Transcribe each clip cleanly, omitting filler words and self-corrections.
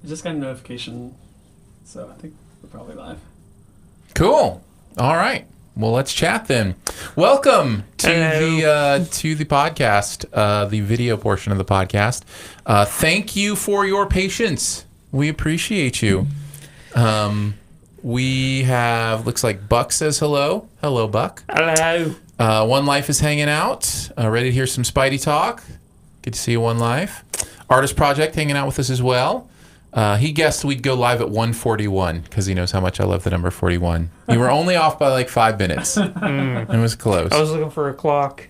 I just got a notification, so I think we're probably live. Cool. All right. Well, let's chat then. Welcome to the podcast, the video portion of the podcast. Thank you for your patience. We appreciate you. We have, looks like Buck says hello. Hello, Buck. Hello. One Life is hanging out. Ready to hear some Spidey talk. Good to see you, One Life. Artist Project hanging out with us as well. He guessed we'd go live at 1:41 because he knows how much I love the number 41. You were only off by like 5 minutes. It was close. I was looking for a clock.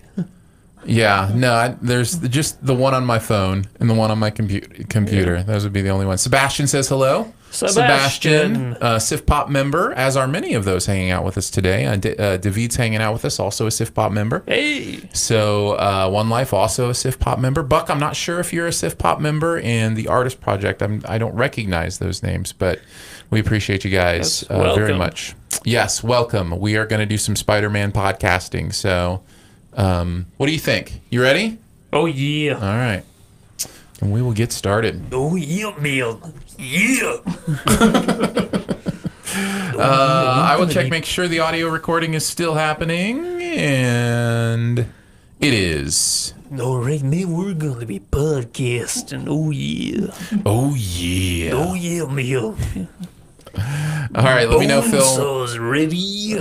Yeah, no, there's just the one on my phone and the one on my computer. Yeah. Those would be the only ones. Sebastian says hello. Sebastian, SiftPop member, as are many of those hanging out with us today. David's hanging out with us, also a SiftPop member. Hey. So One Life, also a SiftPop member. Buck, I'm not sure if you're a SiftPop member. And the Artist Project, I don't recognize those names, but we appreciate you guys very much. Yes, welcome. We are going to do some Spider-Man podcasting. So what do you think? You ready? Oh, yeah. All right. And we will get started. Oh, yeah, man. Yeah. I will check, make sure the audio recording is still happening. And it is. All right, man, we're going to be podcasting. Oh, yeah. Oh, yeah. Oh, yeah, man. All right, let me know, Phil. Bonesaw's ready.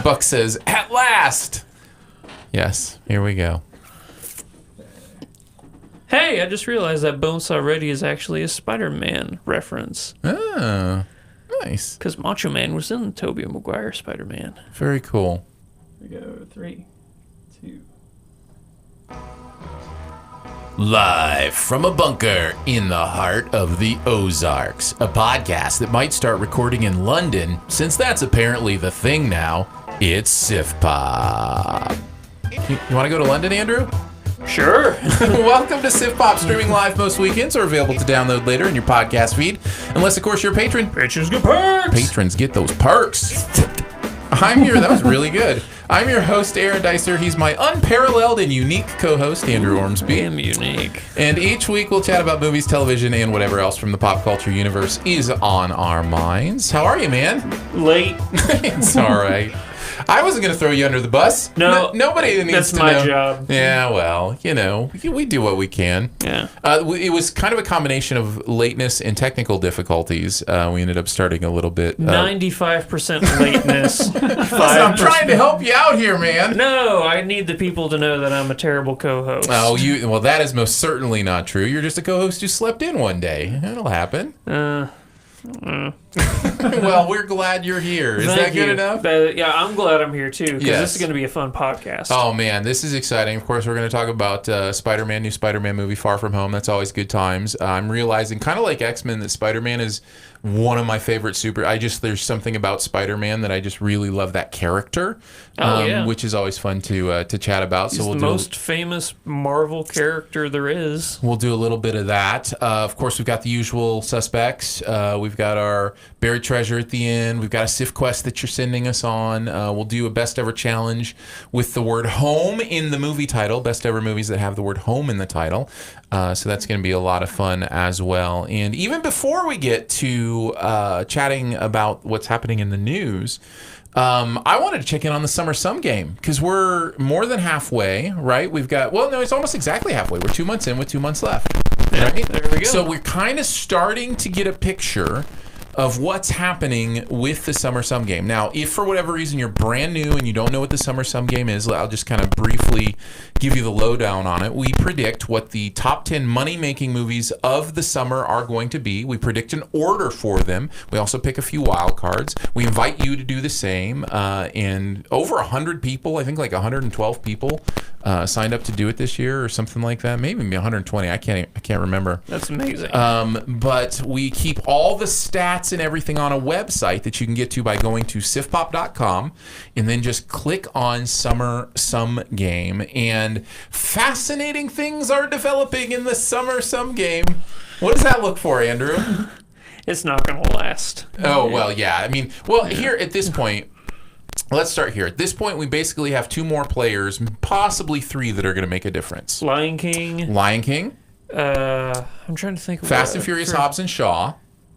Buck says, at last. Yes, here we go. Hey, I just realized that Bonesaw Ready is actually a Spider-Man reference. Oh, nice. Because Macho Man was in the Tobey Maguire Spider-Man. Very cool. Here we go. 3, 2. Live from a bunker in the heart of the Ozarks, a podcast that might start recording in London, since that's apparently the thing now. It's SiftPop. You want to go to London, Andrew? Sure. Welcome to SiftPop, streaming live most weekends or available to download later in your podcast feed. Unless, of course, you're a patron. Patrons get perks. Patrons get those perks. That was really good. I'm your host, Aaron Dicer. He's my unparalleled and unique co-host, Andrew Ormsby. Damn unique. And each week we'll chat about movies, television, and whatever else from the pop culture universe is on our minds. How are you, man? Late. It's all right. I wasn't going to throw you under the bus. No. Nobody needs to know. That's my job. Yeah, well, we do what we can. Yeah. It was kind of a combination of lateness and technical difficulties. We ended up starting a little bit. 95% lateness. Listen, I'm trying to help you out here, man. No, I need the people to know that I'm a terrible co-host. Oh, well, that is most certainly not true. You're just a co-host who slept in one day. That'll happen. Well, we're glad you're here. Is that good enough? Yeah, I'm glad I'm here too, because this is going to be a fun podcast. Oh, man, this is exciting. Of course, we're going to talk about Spider-Man, new Spider-Man movie, Far From Home. That's always good times. I'm realizing, kind of like X-Men, that Spider-Man is one of my favorite there's something about Spider-Man that I just really love that character, which is always fun to chat about. He's the most famous Marvel character there is. We'll do a little bit of that. Of course, we've got the usual suspects. We've got our buried treasure at the end. We've got a Sif quest that you're sending us on. We'll do a best ever challenge with the word home in the movie title. Best ever movies that have the word home in the title. So that's going to be a lot of fun as well. And even before we get to chatting about what's happening in the news, I wanted to check in on the Summer Sum game because we're more than halfway, right? It's almost exactly halfway. We're 2 months in with 2 months left. Right? Yeah, there we go. So we're kind of starting to get a picture of what's happening with the Summer Sum game. Now, if for whatever reason you're brand new and you don't know what the Summer Sum game is, I'll just kind of briefly give you the lowdown on it. We predict what the top 10 money-making movies of the summer are going to be. We predict an order for them. We also pick a few wild cards. We invite you to do the same. And over 100 people, I think like 112 people, signed up to do it this year or something like that. Maybe 120. I can't remember. That's amazing. But we keep all the stats and everything on a website that you can get to by going to siftpop.com and then just click on Summer Sum Game. And fascinating things are developing in the Summer Sum Game. What does that look for, Andrew? It's not going to last. Oh, well, yeah. I mean, here at this point, let's start here. At this point, we basically have 2 more players, possibly 3 that are going to make a difference. Lion King. I'm trying to think. Fast and Furious, Hobbs and Shaw.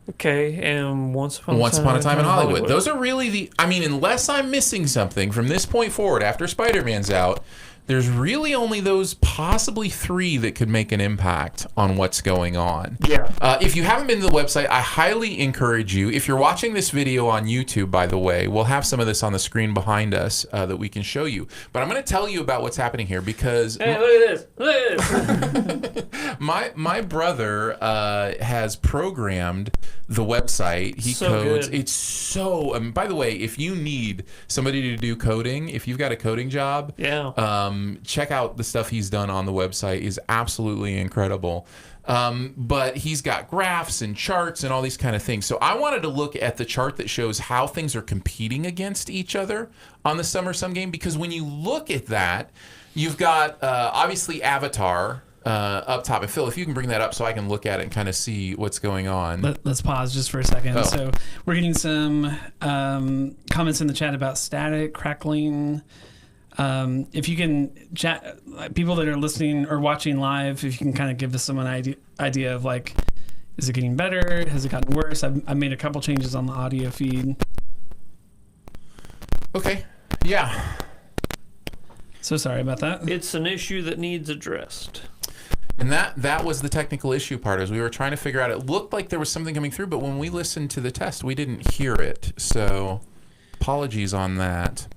Okay, and Once Upon a Time in Hollywood. Those are really the... I mean, unless I'm missing something from this point forward after Spider-Man's out, there's really only those possibly 3 that could make an impact on what's going on. Yeah. If you haven't been to the website, I highly encourage you. If you're watching this video on YouTube, by the way, we'll have some of this on the screen behind us that we can show you. But I'm going to tell you about what's happening here because... Hey, look at this. Look at this. my brother has programmed the website. He So codes. good. It's so... by the way, if you need somebody to do coding, if you've got a coding job... Yeah. check out the stuff he's done on the website. Is absolutely incredible. But he's got graphs and charts and all these kind of things. So I wanted to look at the chart that shows how things are competing against each other on the Summer Sum Game, because when you look at that, you've got obviously Avatar up top. And Phil, if you can bring that up so I can look at it and kind of see what's going on. Let's pause just for a second. Oh. So we're getting some comments in the chat about static, crackling. If you can chat, people that are listening or watching live, if you can kind of give us some idea of like, is it getting better? Has it gotten worse? I've made a couple changes on the audio feed. Okay. Yeah. So sorry about that. It's an issue that needs addressed. And that was the technical issue part, is we were trying to figure out, it looked like there was something coming through, but when we listened to the test, we didn't hear it. So apologies on that.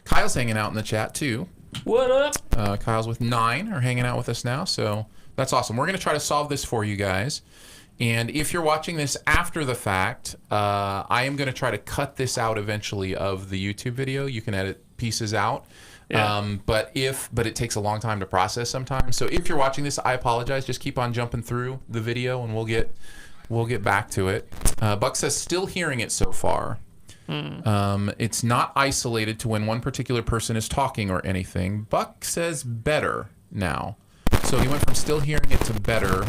Kyle's hanging out in the chat too. What up? Kyle's with 9 are hanging out with us now, so that's awesome. We're going to try to solve this for you guys. And if you're watching this after the fact, I am going to try to cut this out eventually of the YouTube video. You can edit pieces out. Yeah. But it takes a long time to process sometimes. So if you're watching this, I apologize. Just keep on jumping through the video and we'll get back to it. Buck says still hearing it so far. It's not isolated to when one particular person is talking or anything. Buck says better now. So he went from still hearing it to better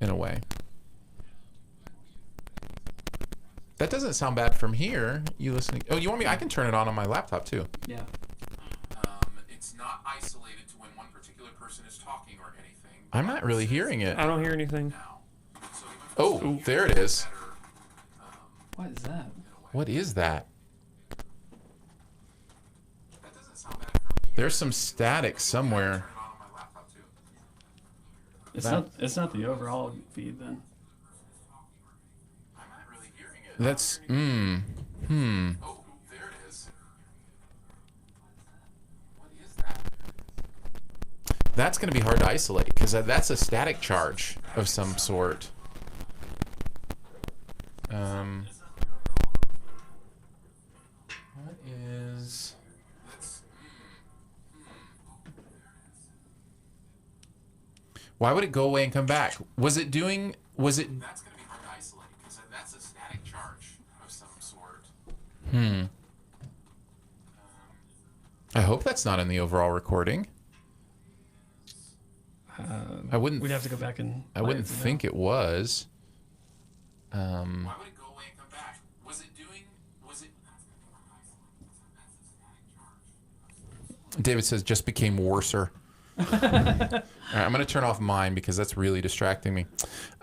in a way. That doesn't sound bad from here. You listening? Oh, you want me? I can turn it on my laptop too. Yeah. It's not isolated to when one particular person is talking or anything. I'm not really hearing it. I don't hear anything. Oh, there it is. What is that? What is that? There's some static somewhere. It's not the overall feed then. That's Oh, there it is. What is that? That's going to be hard to isolate because that's a static charge of some sort. What is? Why would it go away and come back? Was it doing? Was it? That's going to be hard to isolate because that's a static charge of some sort. I hope that's not in the overall recording. I wouldn't. We'd have to go back and. I wouldn't think it was. Why would it go away and come back? Was it doing? Was it? David says just became worser. All right, I'm going to turn off mine because that's really distracting me.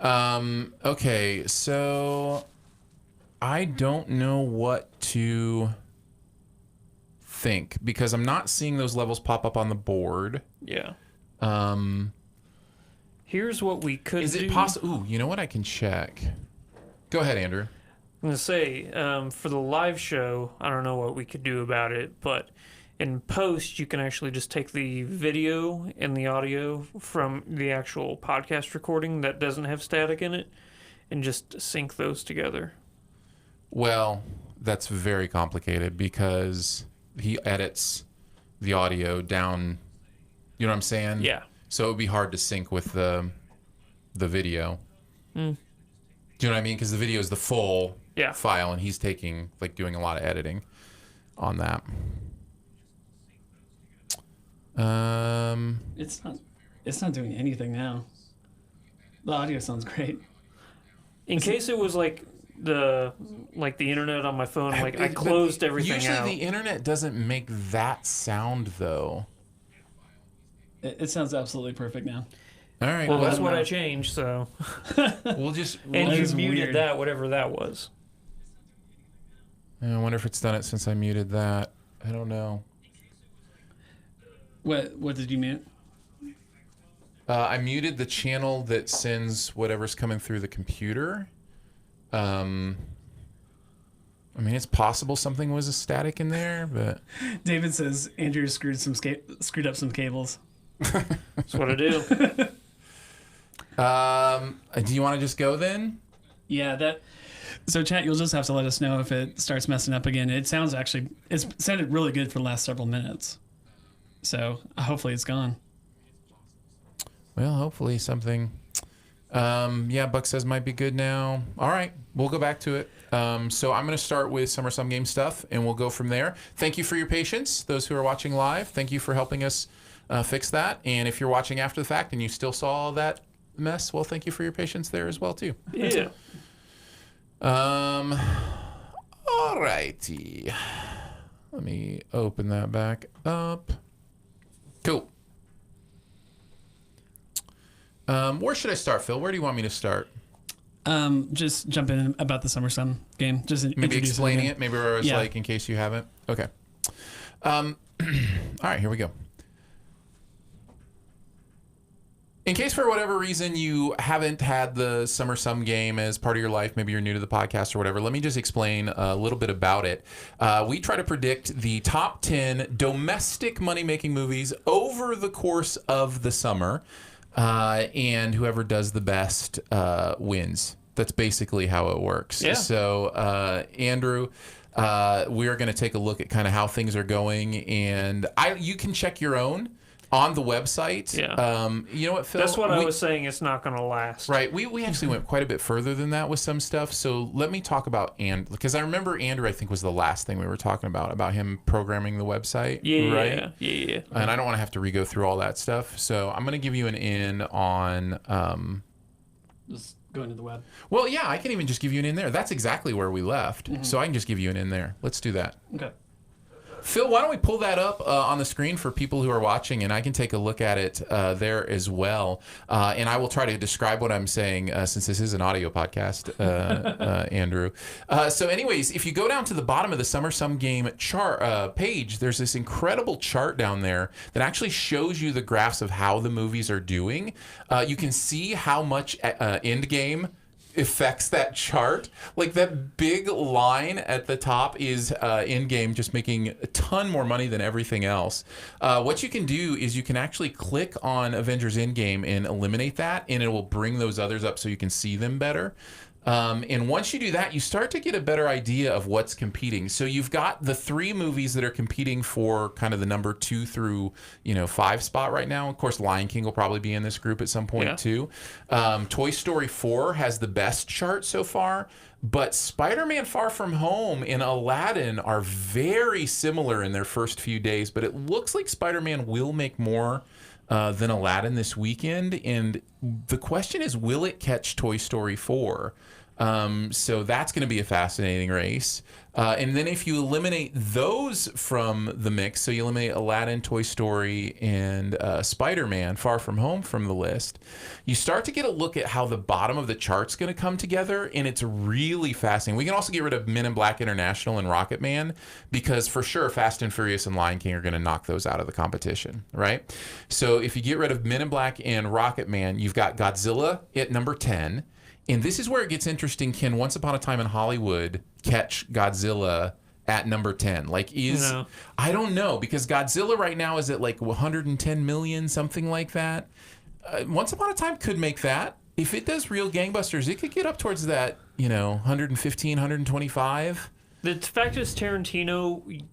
Okay, so I don't know what to think because I'm not seeing those levels pop up on the board. Yeah. Here's what we could Is do. it possible? Ooh, you know what? I can check. Go ahead, Andrew. I'm going to say, for the live show, I don't know what we could do about it, but in post, you can actually just take the video and the audio from the actual podcast recording that doesn't have static in it and just sync those together. Well, that's very complicated because he edits the audio down. You know what I'm saying? Yeah. So it would be hard to sync with the video. Mm. Do you know what I mean? Because the video is the full Yeah. file, and he's doing a lot of editing on that. It's not doing anything now. The audio sounds great. In case it was like the internet on my phone. Like I closed everything usually out. the internet doesn't make that sound though. It sounds absolutely perfect now. All right. Well, that's don't what know. I changed. So we'll just. and That you is muted weird. that, whatever that was. I wonder if it's done it since I muted that. I don't know. What did you mute? I muted the channel that sends whatever's coming through the computer. I mean, it's possible something was a static in there, but David says Andrew screwed up some cables. That's what I do. do you want to just go then? Yeah, so chat, you'll just have to let us know if it starts messing up again. It's sounded really good for the last several minutes. So hopefully it's gone. Well, hopefully something. Yeah, Buck says might be good now. All right, we'll go back to it. So I'm going to start with Summer Some Game stuff, and we'll go from there. Thank you for your patience, those who are watching live. Thank you for helping us fix that. And if you're watching after the fact and you still saw all that mess, well, thank you for your patience there as well, too. Yeah. All righty. Let me open that back up. Cool. Where should I start, Phil? Where do you want me to start? Just jump in about the Summer Sun game. Just Maybe introduce explaining again. it. Maybe where I was Yeah. like, in case you haven't. Okay. All right, here we go. In case for whatever reason you haven't had the Summer Sum game as part of your life, maybe you're new to the podcast or whatever, let me just explain a little bit about it. We try to predict the top 10 domestic money-making movies over the course of the summer, and whoever does the best wins. That's basically how it works. Yeah. So, Andrew, we are going to take a look at kind of how things are going, and you can check your own on the website. Yeah. You know what, Phil? That's what I was saying. It's not going to last. Right. We actually went quite a bit further than that with some stuff. So let me talk about because I remember Andrew, I think, was the last thing we were talking about him programming the website. Yeah. Right? Yeah. And I don't want to have to re-go through all that stuff. So I'm going to give you an in on... Just go into the web. well, yeah, I can even just give you an in there. That's exactly where we left. So I can just give you an in there. Let's do that. Okay. Phil, why don't we pull that up on the screen for people who are watching, and I can take a look at it there as well. And I will try to describe what I'm saying since this is an audio podcast, Andrew. So anyways, if you go down to the bottom of the Summer Sum Game chart page, there's this incredible chart down there that actually shows you the graphs of how the movies are doing. You can see how much Endgame affects that chart. Like that big line at the top is Endgame just making a ton more money than everything else. What you can do is you can actually click on Avengers Endgame and eliminate that, and it will bring those others up so you can see them better. And once you do that, you start to get a better idea of what's competing. So you've got the 3 movies that are competing for kind of the number 2 through 5 spot right now. Of course, Lion King will probably be in this group at some point too. Toy Story 4 has the best chart so far, but Spider-Man: Far From Home and Aladdin are very similar in their first few days. But it looks like Spider-Man will make more than Aladdin this weekend, and the question is, will it catch Toy Story 4? So that's going to be a fascinating race. And then if you eliminate those from the mix, so you eliminate Aladdin, Toy Story, and Spider-Man: Far From Home from the list, you start to get a look at how the bottom of the chart's going to come together, and it's really fascinating. We can also get rid of Men in Black International and Rocket Man, because for sure Fast and Furious and Lion King are going to knock those out of the competition, right? So if you get rid of Men in Black and Rocket Man, you've got Godzilla at number 10. And this is where it gets interesting. Can Once Upon a Time in Hollywood catch Godzilla at number 10? I don't know, because Godzilla right now is at like 110 million, something like that. Once Upon a Time could make that. If it does real gangbusters, it could get up towards that, 115, 125. The fact is Tarantino,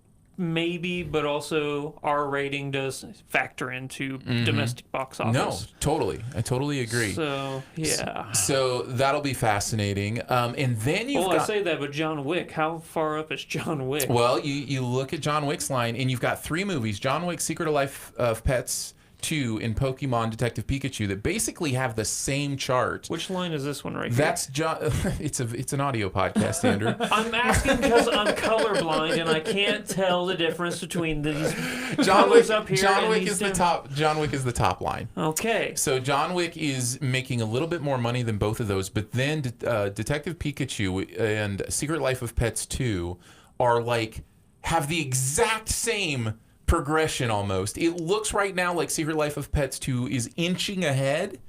maybe, but also R rating does factor into domestic box office. No, totally. I totally agree. So, yeah. So that'll be fascinating. And then you've got... I say that, but John Wick, how far up is John Wick? Well, you look at John Wick's line, and you've got 3 movies: John Wick, Secret of Life of Pets 2 in Pokemon Detective Pikachu that basically have the same chart. Which line is this one right here? That's John. It's an audio podcast, Andrew. I'm asking because I'm colorblind and I can't tell the difference between these John Wick, colors up here. John Wick and is these the top. John Wick is the top line. Okay. So John Wick is making a little bit more money than both of those, but then Detective Pikachu and Secret Life of Pets 2 are like have the exact same progression almost. It looks right now like Secret Life of Pets 2 is inching ahead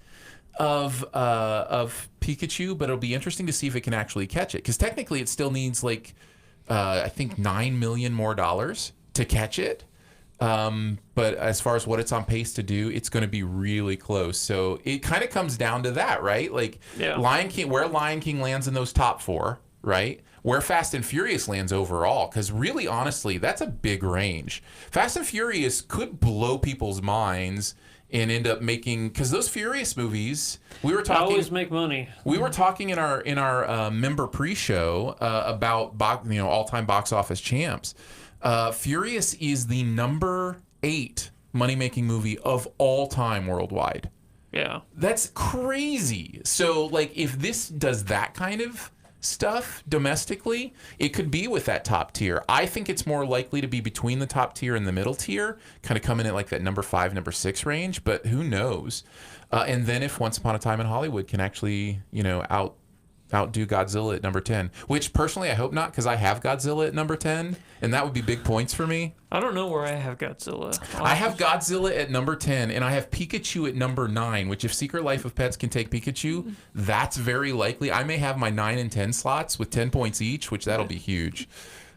of Pikachu, but it'll be interesting to see if it can actually catch it, because technically it still needs like I think $9 million more to catch it. But as far as what it's on pace to do, it's going to be really close. So it kind of comes down to that, right? Like Lion King, where Lion King lands in those top 4, right? Where Fast and Furious lands overall, because really, honestly, that's a big range. Fast and Furious could blow people's minds and end up making, because those Furious movies, we were talking. Always make money. We were talking in our member pre-show about all-time box office champs. Furious is the number 8 money-making movie of all time worldwide. Yeah, that's crazy. So, like, if this does that kind of stuff domestically, it could be with that top tier. I think it's more likely to be between the top tier and the middle tier, kind of coming in like that number 5, number 6 range, but who knows? And then if Once Upon a Time in Hollywood can actually, outdo Godzilla at number 10, which personally I hope not, because I have Godzilla at number 10, and that would be big points for me. I don't know where I have Godzilla. I have Godzilla at number 10, and I have Pikachu at number 9, which if Secret Life of Pets can take Pikachu, that's very likely. I may have my 9 and 10 slots with 10 points each, which that'll be huge.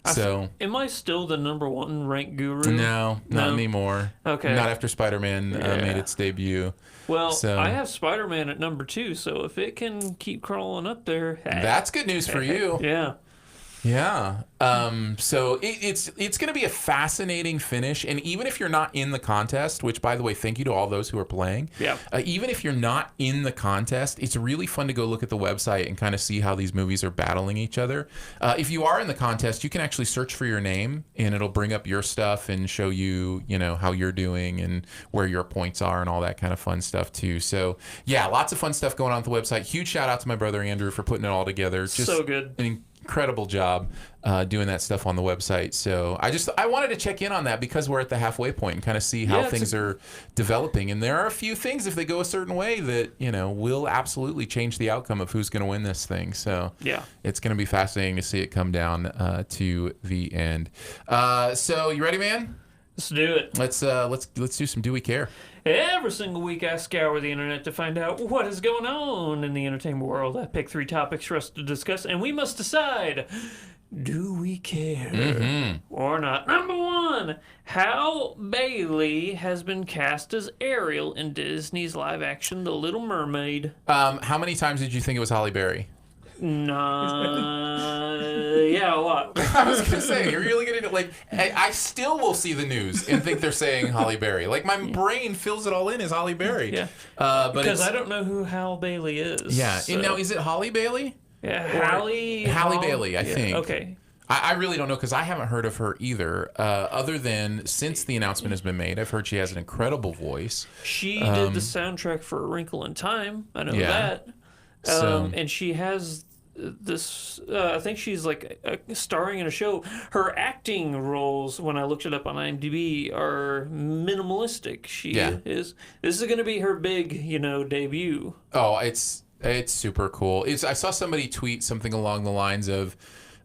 So, am I still the number 1 ranked guru? No, not anymore. Okay. Not after Spider-Man made its debut. Well, I have Spider-Man at number 2, so if it can keep crawling up there, that's good news for you. Yeah. Yeah. So it's going to be a fascinating finish. And even if you're not in the contest, which, by the way, thank you to all those who are playing. Yeah. Even if you're not in the contest, it's really fun to go look at the website and kind of see how these movies are battling each other. If you are in the contest, you can actually search for your name, and it'll bring up your stuff and show you, how you're doing and where your points are and all that kind of fun stuff too. So yeah, lots of fun stuff going on at the website. Huge shout out to my brother Andrew for putting it all together. Just so good. Incredible job doing that stuff on the website. So I wanted to check in on that because we're at the halfway point and kind of see how things are developing. And there are a few things, if they go a certain way, that will absolutely change the outcome of who's going to win this thing. So it's going to be fascinating to see it come down to the end. So you ready, man? Let's do it. Let's do some Do We Care? Every single week I scour the internet to find out what is going on in the entertainment world. I pick 3 topics for us to discuss, and we must decide, do we care or not? Number 1, Halle Bailey has been cast as Ariel in Disney's live action The Little Mermaid. How many times did you think it was Halle Berry? Yeah, a lot. I was gonna say, you're really gonna I still will see the news and think they're saying Halle Berry. Like my brain fills it all in as Halle Berry. Yeah. But because I don't know who Halle Bailey is. Yeah. So. And now, is it Halle Bailey? Yeah, Halle Bailey, I think. Okay. I really don't know because I haven't heard of her either. Other than since the announcement has been made, I've heard she has an incredible voice. She did the soundtrack for A Wrinkle in Time. I know that. And she has this I think she's like starring in a show. Her acting roles, when I looked it up on IMDb, are minimalistic. She is. This is going to be her big debut. Oh, it's super cool. I saw somebody tweet something along the lines of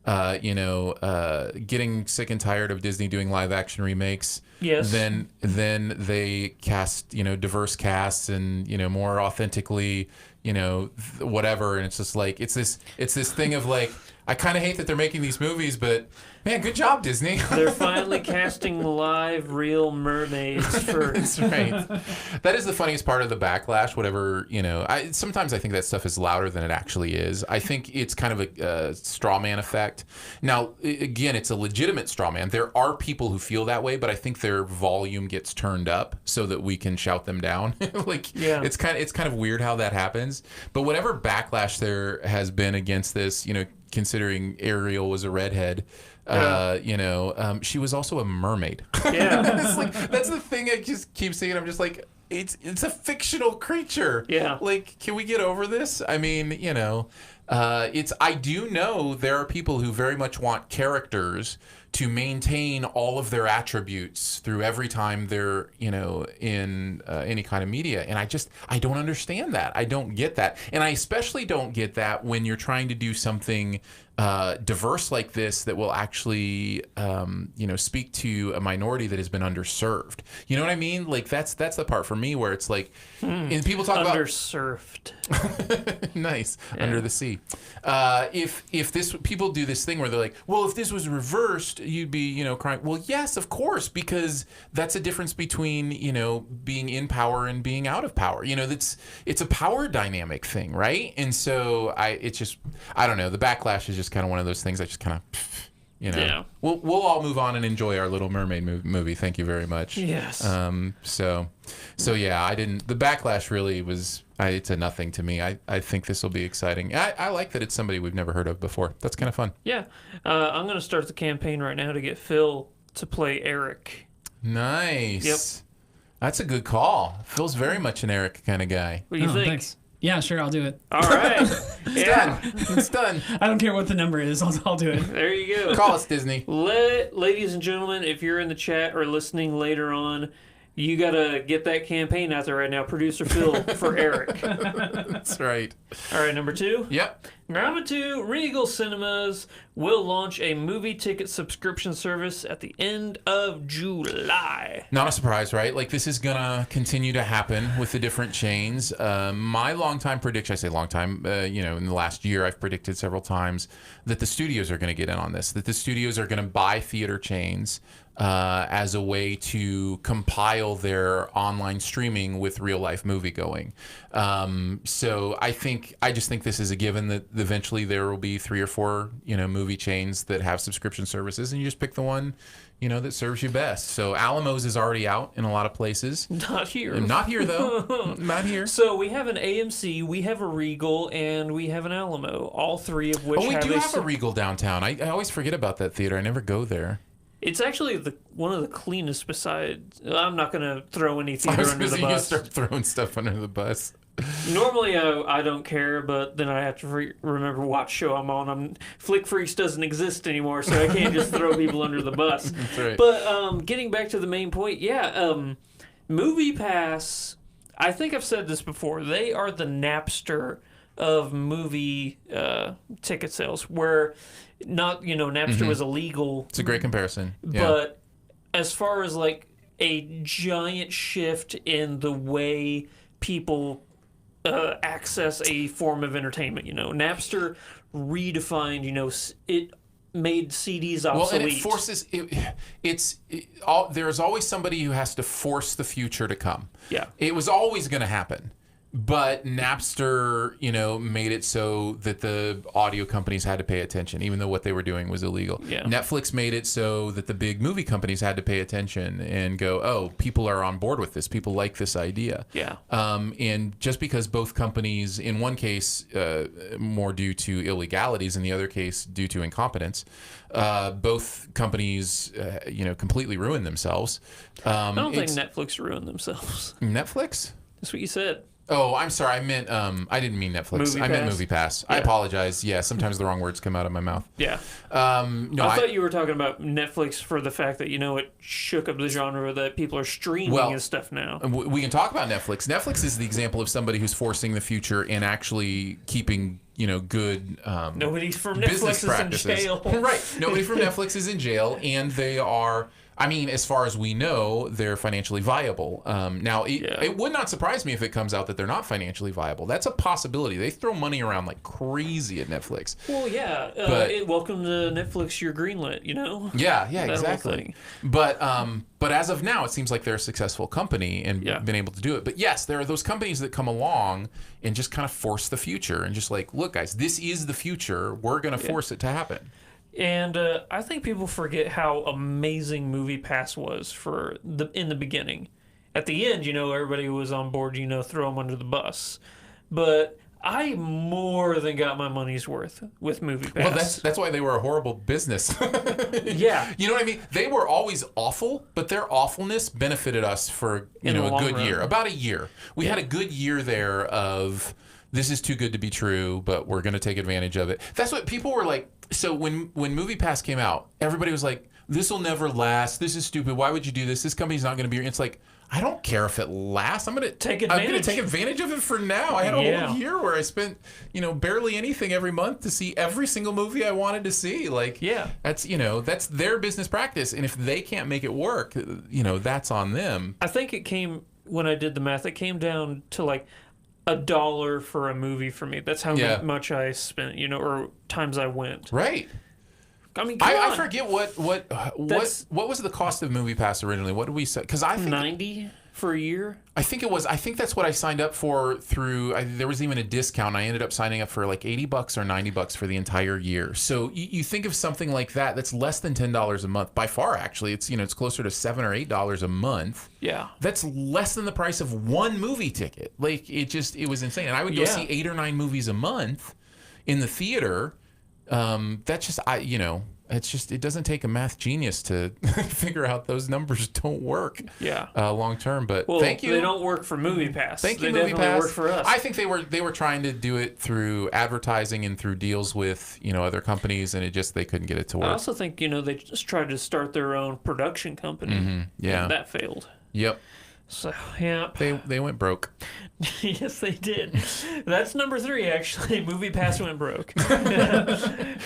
getting sick and tired of Disney doing live action remakes. Yes. Then they cast diverse casts and more authentically whatever, and it's just like it's this thing of like, I kind of hate that they're making these movies, but man, good job, Disney. They're finally casting live real mermaids for. That's right. That is the funniest part of the backlash. Whatever sometimes I think that stuff is louder than it actually is. I think it's kind of a straw man effect. Now, again, it's a legitimate straw man. There are people who feel that way, but I think their volume gets turned up so that we can shout them down. It's kind of weird how that happens. But whatever backlash there has been against this, considering Ariel was a redhead. She was also a mermaid. Yeah. That's the thing I just keep seeing. I'm just like, it's a fictional creature. Yeah. Like, can we get over this? I mean, I do know there are people who very much want characters to maintain all of their attributes through every time they're, in any kind of media. And I don't understand that. I don't get that. And I especially don't get that when you're trying to do something diverse like this that will actually, speak to a minority that has been underserved. You know what I mean? Like, that's the part for me where it's like, and people talk about underserved. nice. Under the sea. If people do this thing where they're like, well, if this was reversed, you'd be, crying. Well, yes, of course, because that's a difference between, being in power and being out of power. It's a power dynamic thing, right? And so I don't know. The backlash is just kind of one of those things I just kind of, Yeah. We'll all move on and enjoy our Little Mermaid movie. Thank you very much. Yes. So yeah, the backlash really was, it's a nothing to me. I think this will be exciting. I like that it's somebody we've never heard of before. That's kind of fun. Yeah. I'm going to start the campaign right now to get Phil to play Eric. Nice. Yep. That's a good call. Phil's very much an Eric kind of guy. What do you think? Thanks. Yeah, sure, I'll do it. All right. Done. It's done. I don't care what the number is. I'll do it. There you go. Call us, Disney. Ladies and gentlemen, if you're in the chat or listening later on, you got to get that campaign out there right now. Producer Phil for Eric. That's right. All right, number 2. Yep. Number 2, Regal Cinemas will launch a movie ticket subscription service at the end of July. Not a surprise, right? Like, this is going to continue to happen with the different chains. My longtime prediction, I say long time, in the last year, I've predicted several times that the studios are going to get in on this, that the studios are going to buy theater chains as a way to compile their online streaming with real life movie going. So I just think this is a given that eventually there will be 3 or 4, movie chains that have subscription services, and you just pick the one, that serves you best. So Alamo's is already out in a lot of places. Not here. Not here, though. Not here. So we have an AMC, we have a Regal, and we have an Alamo. All 3 of which we do have a Regal downtown. I always forget about that theater. I never go there. It's actually one of the cleanest besides... I'm not going to throw any theater under the bus. You start throwing stuff under the bus. Normally, I don't care, but then I have to remember what show I'm on. Flick Freaks doesn't exist anymore, so I can't just throw people under the bus. That's right. But getting back to the main point, Movie Pass, I think I've said this before, they are the Napster of movie ticket sales, where Napster was illegal. It's a great comparison. Yeah. But as far as like a giant shift in the way people access a form of entertainment, Napster redefined, it made CDs obsolete. Well, and it forces there's always somebody who has to force the future to come. Yeah. It was always going to happen. But Napster, made it so that the audio companies had to pay attention, even though what they were doing was illegal. Yeah. Netflix made it so that the big movie companies had to pay attention and go, oh, people are on board with this. People like this idea. Yeah. And just because both companies, in one case, more due to illegalities, in the other case, due to incompetence, both companies, completely ruined themselves. I don't think Netflix ruined themselves. Netflix? That's what you said. Oh, I'm sorry. I meant I didn't mean Netflix. I meant Movie Pass. Yeah. I apologize. Yeah, sometimes the wrong words come out of my mouth. Yeah. No, I thought you were talking about Netflix for the fact that it shook up the genre that people are streaming and stuff now. We can talk about Netflix. Netflix is the example of somebody who's forcing the future and actually keeping good nobody from business Netflix is in jail. Right. Nobody from Netflix is in jail, and they are. I mean, as far as we know, they're financially viable. Now, it would not surprise me if it comes out that they're not financially viable. That's a possibility. They throw money around like crazy at Netflix. Well, yeah. Welcome to Netflix, you're greenlit, Yeah, exactly. But as of now, it seems like they're a successful company and been able to do it. But yes, there are those companies that come along and just kind of force the future and just like, look, guys, this is the future. We're going to force it to happen. And I think people forget how amazing Movie Pass was in the beginning. At the end, everybody was on board, throw them under the bus. But I more than got my money's worth with MoviePass. Well, that's why they were a horrible business. Yeah. You know what I mean? They were always awful, but their awfulness benefited us for In the a long good run. year, about a year. We had a good year there of this is too good to be true, but we're going to take advantage of it. That's what people were like. So when MoviePass came out, everybody was like, "This will never last. This is stupid. Why would you do this? This company's not going to be." It's like, I don't care if it lasts. I'm going to Take I'm going to advantage. take advantage of it for now. I had a Yeah. whole year where I spent, barely anything every month to see every single movie I wanted to see. Like, Yeah. that's that's their business practice, and if they can't make it work, that's on them. I think it came, when I did the math, it came down to like $1 for a movie for me. That's how Yeah. much I spent, or times I went. Right. I mean, come I on. forget what was the cost of MoviePass originally? What did we say? Because I think 90 for a year. I think that's what I signed up for through. There was even a discount. I ended up signing up for like $80 or $90 for the entire year. So you think of something like that. That's less than $10 a month by far. Actually, it's it's closer to $7 or $8 a month. Yeah. That's less than the price of one movie ticket. Like it was insane. And I would go Yeah. see 8 or 9 movies a month in the theater. That's just it's just it doesn't take a math genius to figure out those numbers don't work. Yeah. Long term. But Well, thank you. they don't work for MoviePass. Thank you, They definitely MoviePass. work for us. I think they were trying to do it through advertising and through deals with other companies, and they couldn't get it to I work. also think, they just tried to start their own production company. Yeah. And that failed. Yep, So, yeah. they went broke. Yes, they did. That's number 3, actually. MoviePass went broke. No.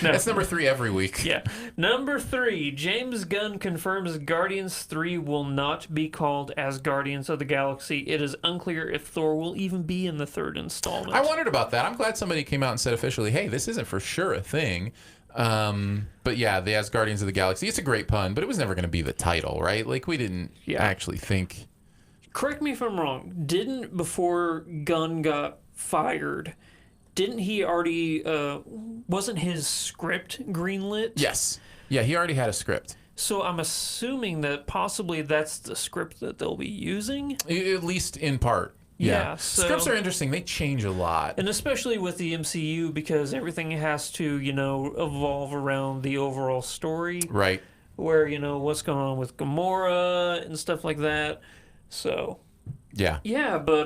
That's number 3 every week. Yeah. Number 3, James Gunn confirms Guardians 3 will not be called as Guardians of the Galaxy. It is unclear if Thor will even be in the 3rd installment. I wondered about that. I'm glad somebody came out and said officially, "Hey, this isn't for sure a thing." But yeah, the As Guardians of the Galaxy. It's a great pun, but it was never going to be the title, right? Like we didn't actually think. Correct me if I'm wrong. Before Gunn got fired, didn't he already, wasn't his script greenlit? Yes. Yeah, he already had a script. So I'm assuming that possibly that's the script that they'll be using. At least in part. Yeah, so- Scripts are interesting. They change a lot. And especially with the MCU, because everything has to, evolve around the overall story. Right. Where, what's going on with Gamora and stuff like that. So, Yeah. yeah, but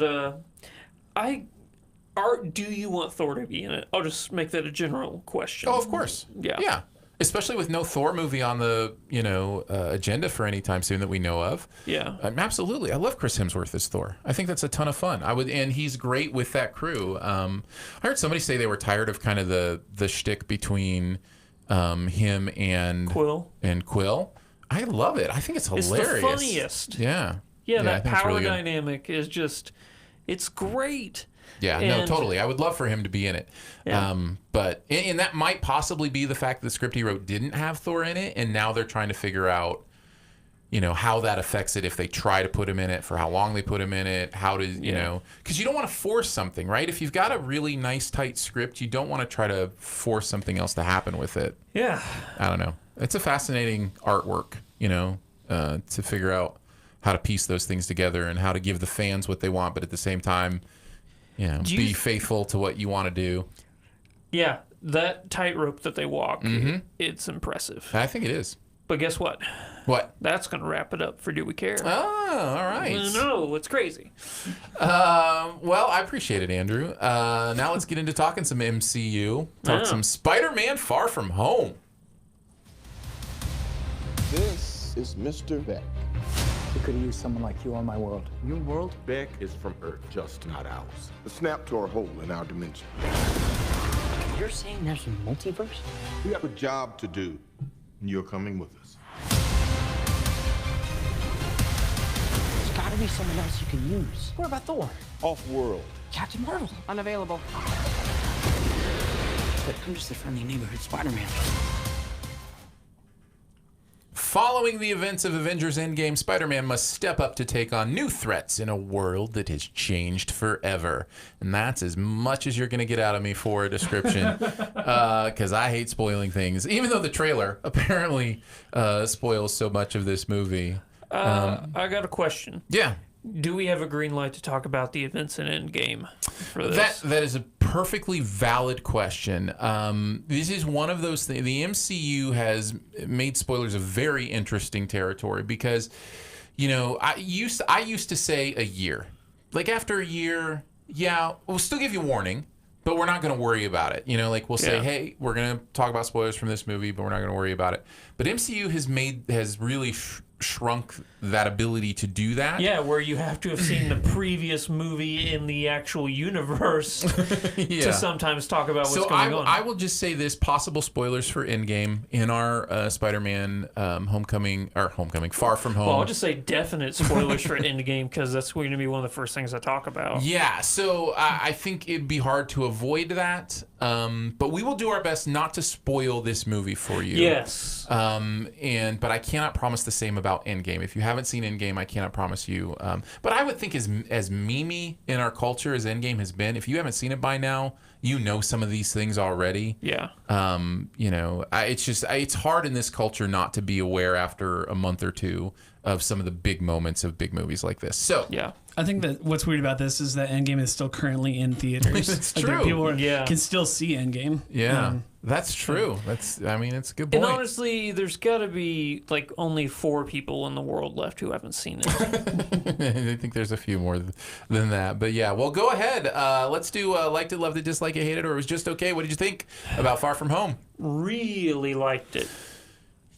do you want Thor to be in it? I'll just make that a general question. Oh, of course. Yeah. Yeah. Especially with no Thor movie on the agenda for any time soon that we know of. Yeah. Absolutely, I love Chris Hemsworth as Thor. I think that's a ton of fun. And he's great with that crew. I heard somebody say they were tired of kind of the shtick between him and Quill. I love it. I think it's hilarious. It's the funniest. Yeah. Yeah, I that think it's power really good. dynamic is just, it's great. Yeah, no, And- totally. I would love for him to be in it. Yeah. But and that might possibly be the fact that the script he wrote didn't have Thor in it, and now they're trying to figure out, how that affects it if they try to put him in it, for how long they put him in it, how to, because you don't want to force something, right? If you've got a really nice, tight script, you don't want to try to force something else to happen with it. Yeah. I don't know. It's a fascinating artwork, to figure out how to piece those things together and how to give the fans what they want, but at the same time, be faithful to what you want to do. Yeah, that tightrope that they walk, it's impressive. I think it is. But guess what? What? That's going to wrap it up for Do We Care? Oh, all right. No, it's crazy. Well, I appreciate it, Andrew. Now let's get into talking some MCU. Talk some Spider-Man Far From Home. This is Mr. Beck. We could have used someone like you on my world. Your world? Beck is from Earth, just not ours. A snap to a hole in our dimension. You're saying there's a multiverse? We have a job to do, and you're coming with us. There's gotta be someone else you can use. What about Thor? Off-world. Captain Marvel? Unavailable. But I'm just a friendly neighborhood Spider-Man. Following the events of Avengers Endgame, Spider-Man must step up to take on new threats in a world that has changed forever. And that's as much as you're going to get out of me for a description, because I hate spoiling things, even though the trailer apparently spoils so much of this movie. I got a question. Yeah. Do we have a green light to talk about the events in Endgame for this? That is a perfectly valid question. This is one of those things. The MCU has made spoilers a very interesting territory because, I used to say a year. Like after a year, yeah, we'll still give you warning, but we're not going to worry about it. We'll say, hey, we're going to talk about spoilers from this movie, but we're not going to worry about it. But MCU has really shrunk that ability to do that. Yeah, where you have to have seen the previous movie in the actual universe to sometimes talk about what's going on. I will just say this: possible spoilers for Endgame in our Spider-Man Far From Home. Well, I'll just say definite spoilers for Endgame because that's going to be one of the first things I talk about. Yeah, so I think it'd be hard to avoid that, but we will do our best not to spoil this movie for you. Yes. But I cannot promise the same about Endgame. If you haven't seen Endgame, I cannot promise you. But I would think as memey in our culture as Endgame has been, if you haven't seen it by now, you know some of these things already. Yeah. It's hard in this culture not to be aware after a month or two of some of the big moments of big movies like this. So yeah. I think that what's weird about this is that Endgame is still currently in theaters. It's true. People can still see Endgame. Yeah, that's true. It's a good point. And honestly, there's got to be like only 4 people in the world left who haven't seen it. I think there's a few more than that. But yeah, well, go ahead. Let's do liked it, loved it, disliked it, hated it, or it was just okay. What did you think about Far From Home? Really liked it.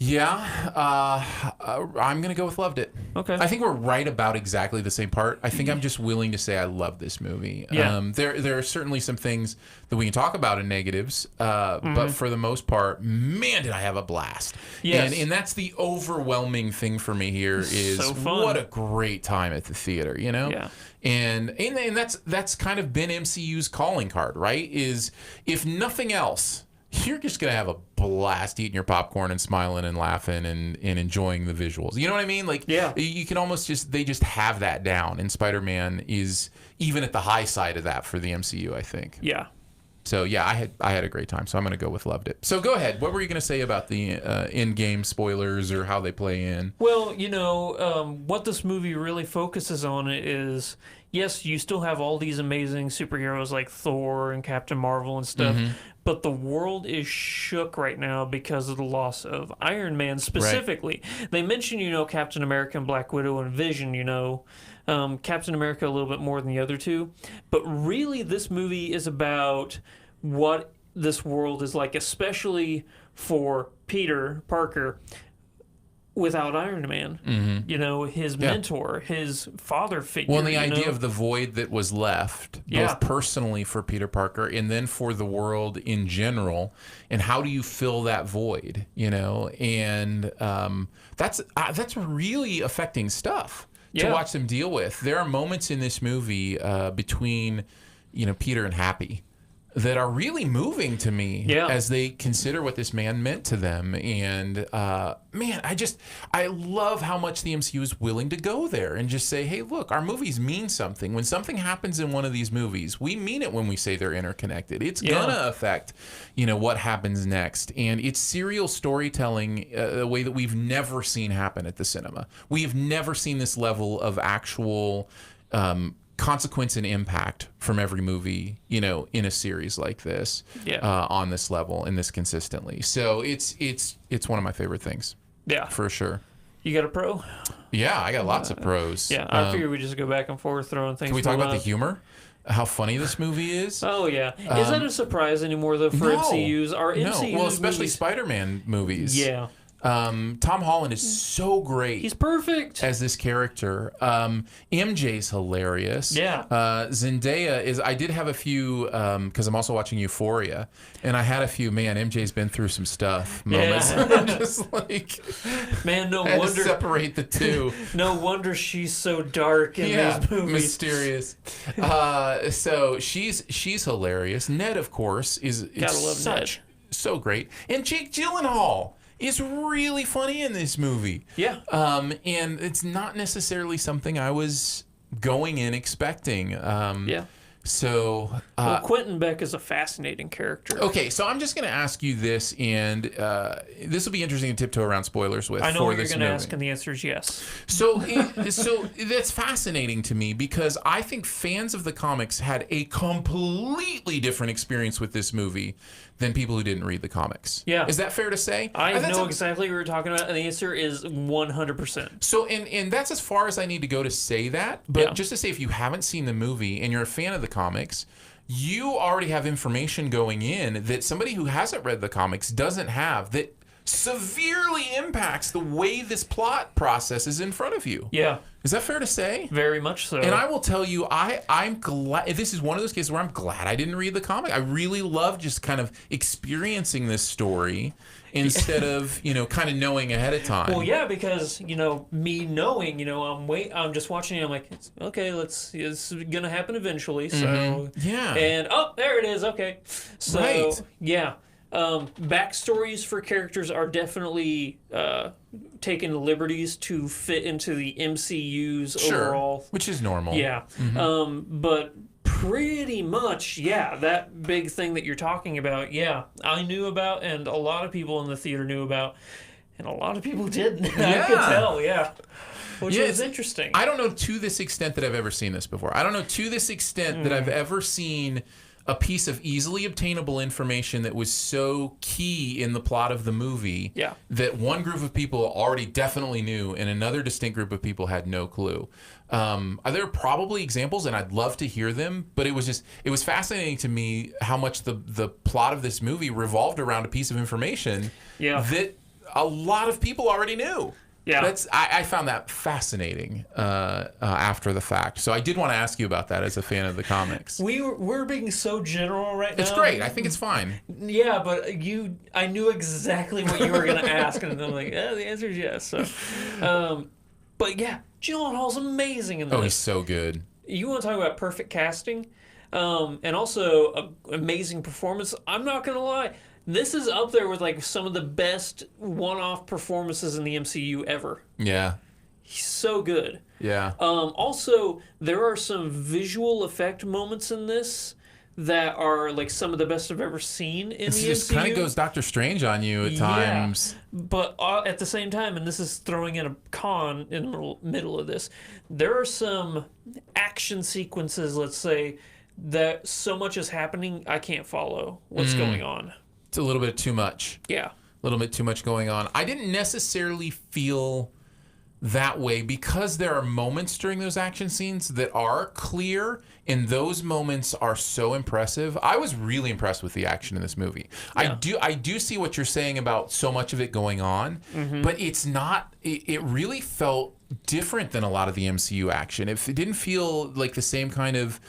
Yeah, I'm going to go with loved it. Okay. I think we're right about exactly the same part. I think I'm just willing to say I love this movie. Yeah. There are certainly some things that we can talk about in negatives, but for the most part, man, did I have a blast. Yes. And that's the overwhelming thing for me here is So fun. what a great time at the theater, Yeah. And that's kind of been MCU's calling card, right? Is if nothing else, you're just going to have a blast eating your popcorn and smiling and laughing and enjoying the visuals. You know what I mean? Like, yeah. You can almost they just have that down. And Spider-Man is even at the high side of that for the MCU, I think. Yeah. So, yeah, I had a great time. So I'm going to go with loved it. So go ahead. What were you going to say about the in-game spoilers or how they play in? Well, what this movie really focuses on is, yes, you still have all these amazing superheroes like Thor and Captain Marvel and stuff, but the world is shook right now because of the loss of Iron Man specifically. Right. They mention, Captain America and Black Widow and Vision, Captain America a little bit more than the other two. But really, this movie is about what this world is like, especially for Peter Parker without Iron Man. His mentor, his father figure. Well, and the idea of the void that was left, both personally for Peter Parker and then for the world in general, and how do you fill that void, And that's really affecting stuff to watch them deal with. There are moments in this movie between, Peter and Happy that are really moving to me as they consider what this man meant to them. And man, I love how much the MCU is willing to go there and just say, hey, look, our movies mean something. When something happens in one of these movies, we mean it when we say they're interconnected. It's gonna affect, what happens next. And it's serial storytelling, a way that we've never seen happen at the cinema. We have never seen this level of actual consequence and impact from every movie, in a series like this, on this level and this consistently. So it's one of my favorite things. Yeah, for sure. You got a pro? Yeah, I got lots of pros. Yeah, I figure we just go back and forth throwing things. Can we talk about the humor? How funny this movie is? Oh yeah, is that a surprise anymore though for MCUs? Are MCUs well, especially movies... Spider-Man movies. Yeah. Tom Holland is so great. He's perfect as this character. MJ's hilarious. Yeah. Zendaya is. I did have a few because I'm also watching Euphoria, and I had a few. Man, MJ's been through some stuff. Moments. Yeah. Just like, man, no I had wonder to separate the two. No wonder she's so dark in these movies. Mysterious. So she's hilarious. Ned, of course, is so great, and Jake Gyllenhaal is really funny in this movie. Yeah. And it's not necessarily something I was going in expecting. So, Well, Quentin Beck is a fascinating character. okay, so I'm just going to ask you this, and this will be interesting to tiptoe around spoilers with. I know for what you're this going to movie. ask, and the answer is yes. So that's fascinating to me because I think fans of the comics had a completely different experience with this movie than people who didn't read the comics. Yeah. Is that fair to say? I And that's know a- exactly what you're talking about, and the answer is 100%. So, and that's as far as I need to go to say that. But Yeah. just to say, if you haven't seen the movie and you're a fan of the comics, you already have information going in that somebody who hasn't read the comics doesn't have that severely impacts the way this plot process is in front of you. Yeah, Is that fair to say? very much so. And I will tell you, I'm glad. This is one of those cases where I'm glad I didn't read the comic. I really love just kind of experiencing this story instead of kind of knowing ahead of time. Well, yeah, because me knowing, I'm just watching it. I'm like, okay, it's gonna happen eventually. So Yeah. and there it is. Okay, so Right. yeah, backstories for characters are definitely taking liberties to fit into the MCU's Sure, overall. which is normal. Yeah, but pretty much, yeah, that big thing that you're talking about, yeah, I knew about, and a lot of people in the theater knew about, and a lot of people didn't. I could tell, yeah. Which Yeah, is it's- interesting. I don't know to this extent that I've ever seen this before. I don't know to this extent that I've ever seen a piece of easily obtainable information that was so key in the plot of the movie Yeah. that one group of people already definitely knew and another distinct group of people had no clue. There are probably examples, and I'd love to hear them, but it was fascinating to me how much the plot of this movie revolved around a piece of information Yeah. that a lot of people already knew. Yeah. I found that fascinating after the fact. So I did want to ask you about that as a fan of the comics. We're being so general right now. It's great. I think it's fine. Yeah, but I knew exactly what you were going to ask, and I'm like, the answer is yes. So, but yeah, Gyllenhaal's amazing in this. Oh, he's so good. You want to talk about perfect casting, and also a amazing performance. I'm not going to lie. This is up there with like some of the best one-off performances in the MCU ever. Yeah. He's so good. Yeah. Also, there are some visual effect moments in this that are like some of the best I've ever seen in This the just MCU. kind of goes Doctor Strange on you at times. But at the same time, and this is throwing in a con in the middle of this, there are some action sequences, let's say, that so much is happening, I can't follow what's going on. It's a little bit too much. Yeah. A little bit too much going on. I didn't necessarily feel that way because there are moments during those action scenes that are clear, and those moments are so impressive. I was really impressed with the action in this movie. Yeah. I do see what you're saying about so much of it going on, but it's not. It really felt different than a lot of the MCU action. It didn't feel like the same kind of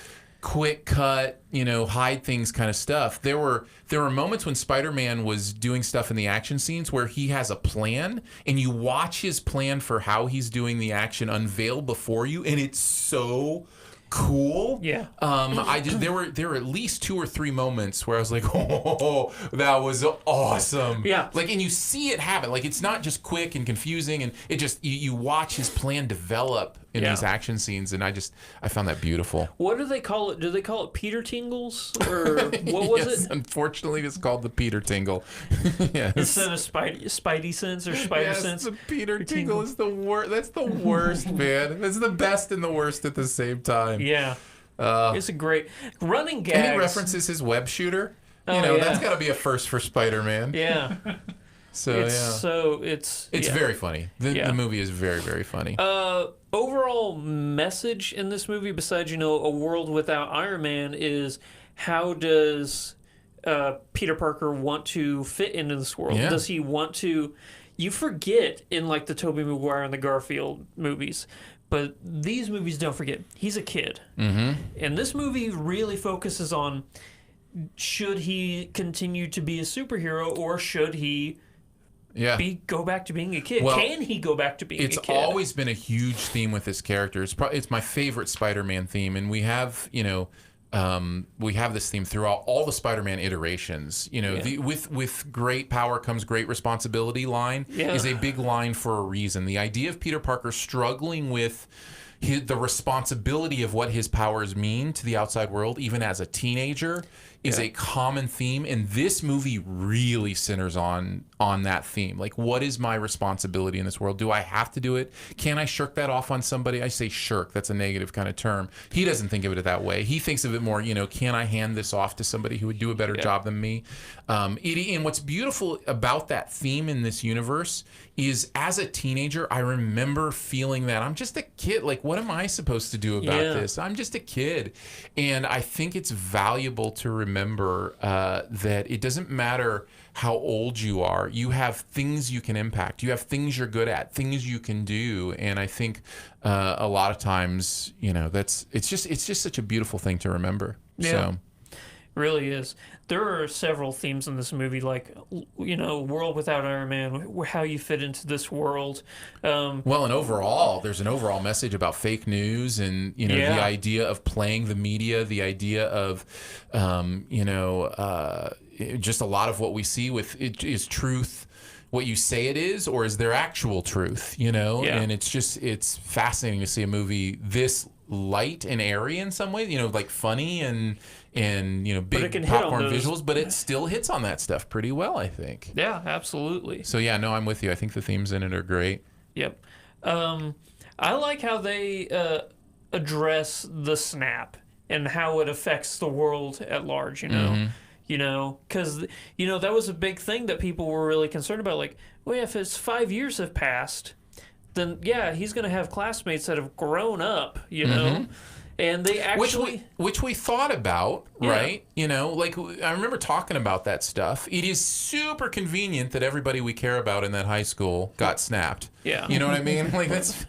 quick cut, hide things kind of stuff. There were moments when Spider-Man was doing stuff in the action scenes where he has a plan and you watch his plan for how he's doing the action unveil before you, and it's so cool. Yeah. There were at least 2 or 3 moments where I was like, oh, that was awesome. Yeah. Like, and you see it happen. Like, it's not just quick and confusing, and it just you watch his plan develop in these action scenes, and I found that beautiful. What do they call it? Do they call it Peter Tingles? Or what was Yes, it? unfortunately, it's called the Peter Tingle. Yes. Instead of Spidey sense or Spider Yes, sense? the Peter Tingle is the worst. That's the worst, man. That's the best and the worst at the same time. Yeah. It's a great running gags. And he references his web shooter. Oh, That's yeah. got to be a first for Spider-Man. Yeah. So It's it's yeah. very funny. The Yeah. movie is very, very funny. Overall message in this movie, besides a world without Iron Man, is how does Peter Parker want to fit into this world? Yeah. Does he want to? You forget in like the Tobey Maguire and the Garfield movies, but these movies don't forget he's a kid, and this movie really focuses on should he continue to be a superhero or should he go back to being a kid? Well, Can he go back to being a kid? It's always been a huge theme with this character. It's my favorite Spider-Man theme, and we have this theme throughout all the Spider-Man iterations. With great power comes great responsibility line is a big line for a reason. The idea of Peter Parker struggling with the responsibility of what his powers mean to the outside world, even as a teenager, is a common theme. And this movie really centers on that theme. Like, what is my responsibility in this world? Do I have to do it? Can I shirk that off on somebody? I say shirk. That's a negative kind of term. He doesn't think of it that way. He thinks of it more, can I hand this off to somebody who would do a better job than me? And what's beautiful about that theme in this universe is, as a teenager, I remember feeling that I'm just a kid. Like, what am I supposed to do about this? I'm just a kid. And I think it's valuable to remember that it doesn't matter how old you are. You have things you can impact. You have things you're good at, things you can do. And I think a lot of times, it's just such a beautiful thing to remember. Yeah. So. Really is. There are several themes in this movie, like, World Without Iron Man, how you fit into this world. Well, and overall, there's an overall message about fake news and, the idea of playing the media, the idea of, just a lot of what we see with it is truth what you say it is, or is there actual truth, And it's fascinating to see a movie this light and airy in some ways, like funny and big popcorn visuals, but it still hits on that stuff pretty well, I think. Yeah, absolutely. So yeah, no, I'm with you. I think the themes in it are great. Yep. I like how they address the snap and how it affects the world at large, because that was a big thing that people were really concerned about. Like, well, if it's 5 years have passed, then he's going to have classmates that have grown up, and they actually... Which we thought about, right? Like, I remember talking about that stuff. It is super convenient that everybody we care about in that high school got snapped. Yeah. You know what I mean? Like, that's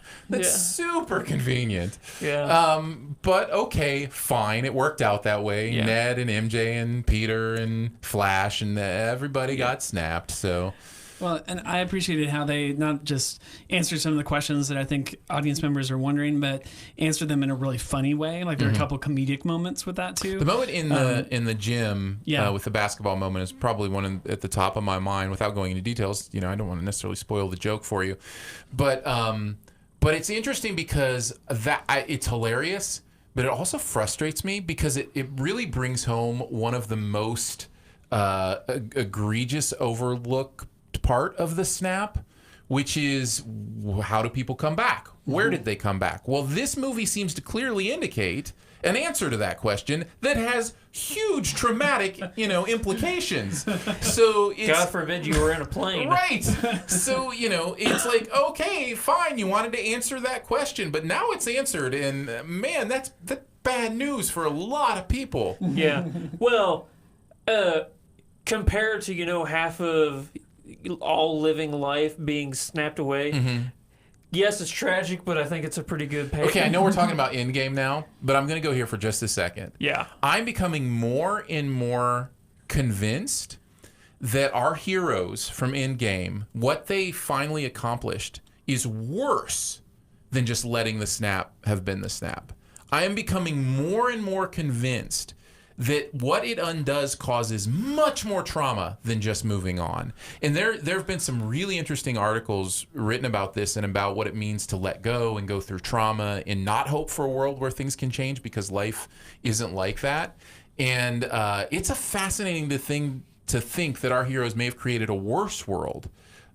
super convenient. Yeah. But okay, fine. It worked out that way. Yeah. Ned and MJ and Peter and Flash and everybody got snapped, so... Well, and I appreciated how they not just answered some of the questions that I think audience members are wondering, but answered them in a really funny way. Like, there are a couple comedic moments with that too. The moment in the gym with the basketball moment is probably one at the top of my mind. Without going into details, I don't want to necessarily spoil the joke for you, but it's interesting because it's hilarious, but it also frustrates me because it really brings home one of the most egregious overlooked part of the snap, which is, how do people come back? Where did they come back? Well, this movie seems to clearly indicate an answer to that question that has huge traumatic, implications. So it's, God forbid you were in a plane. Right. So, it's like, okay, fine, you wanted to answer that question, but now it's answered, and man, that's bad news for a lot of people. Yeah. Well, compared to, half of all living life being snapped away. Yes, it's tragic, but I think it's a pretty good pay. Okay, I know we're talking about Endgame now, but I'm going to go here for just a second. Yeah. I'm becoming more and more convinced that our heroes from Endgame, what they finally accomplished, is worse than just letting the snap have been the snap. I am becoming more and more convinced that what it undoes causes much more trauma than just moving on. And there have been some really interesting articles written about this and about what it means to let go and go through trauma and not hope for a world where things can change, because life isn't like that. And it's a fascinating thing to think that our heroes may have created a worse world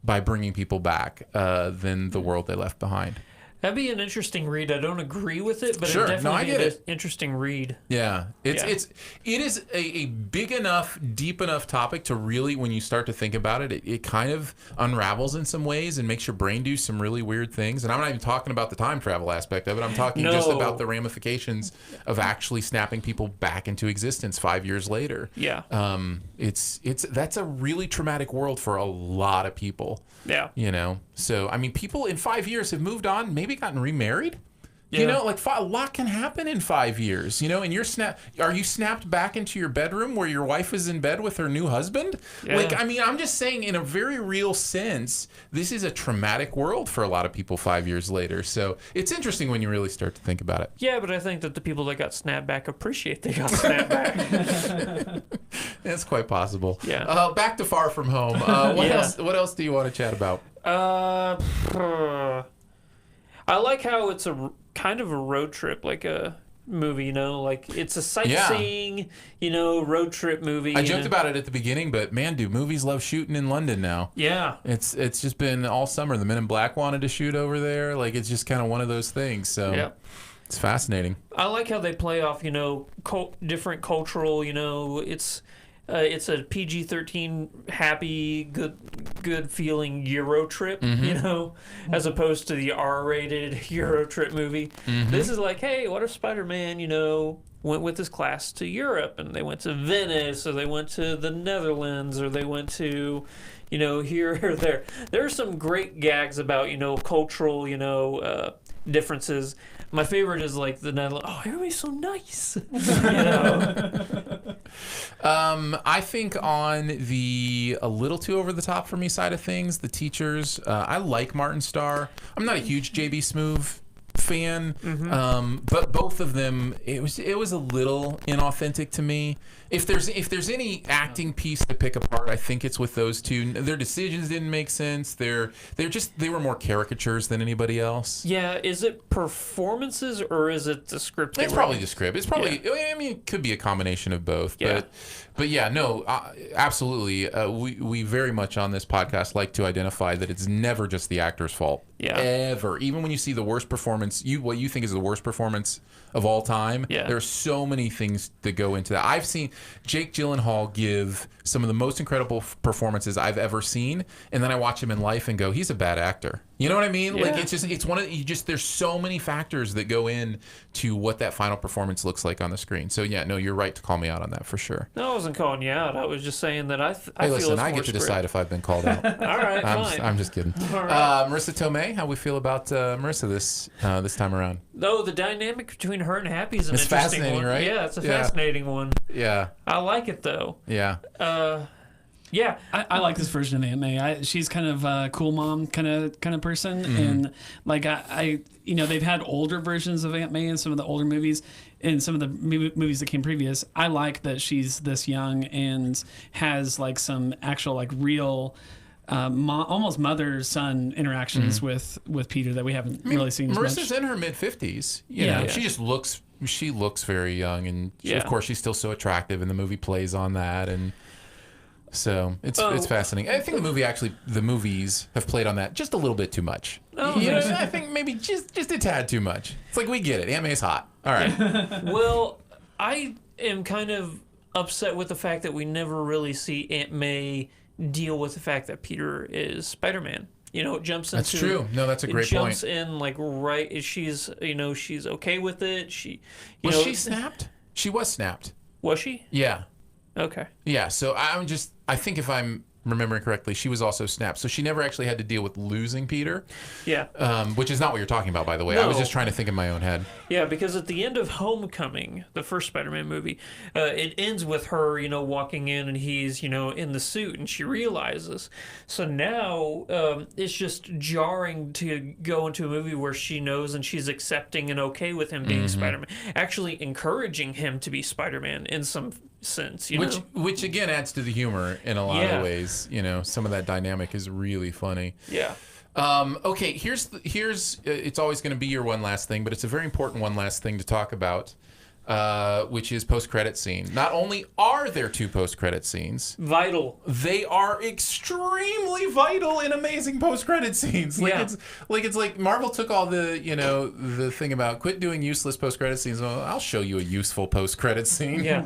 by bringing people back than the world they left behind. That'd be an interesting read. I don't agree with it, but Sure. it definitely No, I get be it. an interesting read. Yeah, it is a big enough, deep enough topic to really, when you start to think about it, it kind of unravels in some ways and makes your brain do some really weird things. And I'm not even talking about the time travel aspect of it. I'm talking just about the ramifications of actually snapping people back into existence 5 years later. Yeah. That's a really traumatic world for a lot of people. Yeah. So I mean, people in 5 years have moved on, maybe gotten remarried. Yeah. Like a lot can happen in 5 years. And are you snapped back into your bedroom where your wife is in bed with her new husband? Yeah. Like, I mean, I'm just saying, in a very real sense, this is a traumatic world for a lot of people 5 years later. So it's interesting when you really start to think about it. Yeah, but I think that the people that got snapped back appreciate they got snapped back. That's quite possible. Yeah. Back to Far From Home. What else do you want to chat about? I like how it's kind of a road trip, like a movie, like it's a sightseeing, road trip movie. I joked about it at the beginning, but man, do movies love shooting in London now. Yeah. It's just been all summer. The Men in Black wanted to shoot over there. Like, it's just kind of one of those things. So it's fascinating. I like how they play off, different cultural, it's a PG-13 happy, good feeling Euro trip, as opposed to the R-rated Euro trip movie. This is like, hey, what if Spider-Man, went with his class to Europe, and they went to Venice, or they went to the Netherlands, or they went to, here or there. There are some great gags about, cultural, differences. My favorite is like the Netherlands. Oh, everybody's so nice. I think on the a little too over the top for me side of things, the teachers. I like Martin Starr. I'm not a huge JB Smoove fan, but both of them, it was a little inauthentic to me. If there's any acting piece to pick apart, I think it's with those two. Their decisions didn't make sense. They were more caricatures than anybody else. Yeah, is it performances or is it the script? It's probably the script. It's probably. I mean, it could be a combination of both. Yeah. But yeah, no, absolutely. We very much on this podcast like to identify that it's never just the actor's fault. Yeah. Ever. Even when you see the worst performance, what you think is the worst performance of all time, there are so many things that go into that. I've seen Jake Gyllenhaal give some of the most incredible performances I've ever seen, and then I watch him in life and go, he's a bad actor. You know what I mean? Yeah. Like, it's one of there's so many factors that go in to what that final performance looks like on the screen. So yeah, no, you're right to call me out on that for sure. No, I wasn't calling you out. I was just saying that I Hey, feel listen, it's I more get to script. decide if I've been called out. All right, fine. I'm just kidding. All right. Marissa Tomei, how we feel about Marissa this time around? No, the dynamic between her and Happy is an It's interesting fascinating, one. right? Yeah, it's a fascinating one. Yeah. I like it though. Yeah. Yeah, I like this version of Aunt May. She's kind of a cool mom kind of person, and like I they've had older versions of Aunt May in some of the older movies, in some of the movies that came previous. I like that she's this young and has like some actual like real. Almost mother-son interactions with Peter that we haven't really seen as Marissa's much. in her mid-50s. You know, she just looks very young, and of course she's still so attractive, and the movie plays on that, and so it's fascinating. I think the movies have played on that just a little bit too much. I think maybe just a tad too much. It's like, we get it. Aunt May's hot. All right. Well, I am kind of upset with the fact that we never really see Aunt May deal with the fact that Peter is Spider-Man. It jumps into. That's true. No, that's a great point. Jumps in like right. She's she's okay with it. She was she snapped? She was snapped. Was she? Yeah. Okay. Yeah. So I think if I'm remembering correctly, she was also snapped. So she never actually had to deal with losing Peter. Yeah. Which is not what you're talking about, by the way. No. I was just trying to think in my own head. Yeah, because at the end of Homecoming, the first Spider-Man movie, it ends with her, walking in and he's, in the suit, and she realizes. So now it's just jarring to go into a movie where she knows and she's accepting and okay with him being Spider-Man, actually encouraging him to be Spider-Man in some sense, Which again adds to the humor in a lot of ways. Some of that dynamic is really funny. Yeah. Okay, here's it's always going to be your one last thing, but it's a very important one last thing to talk about, which is post-credit scene. Not only are there two post-credit scenes, Vital. they are extremely vital and amazing post-credit scenes. It's like Marvel took all the the thing about quit doing useless post-credit scenes. Well, I'll show you a useful post-credit scene. Yeah,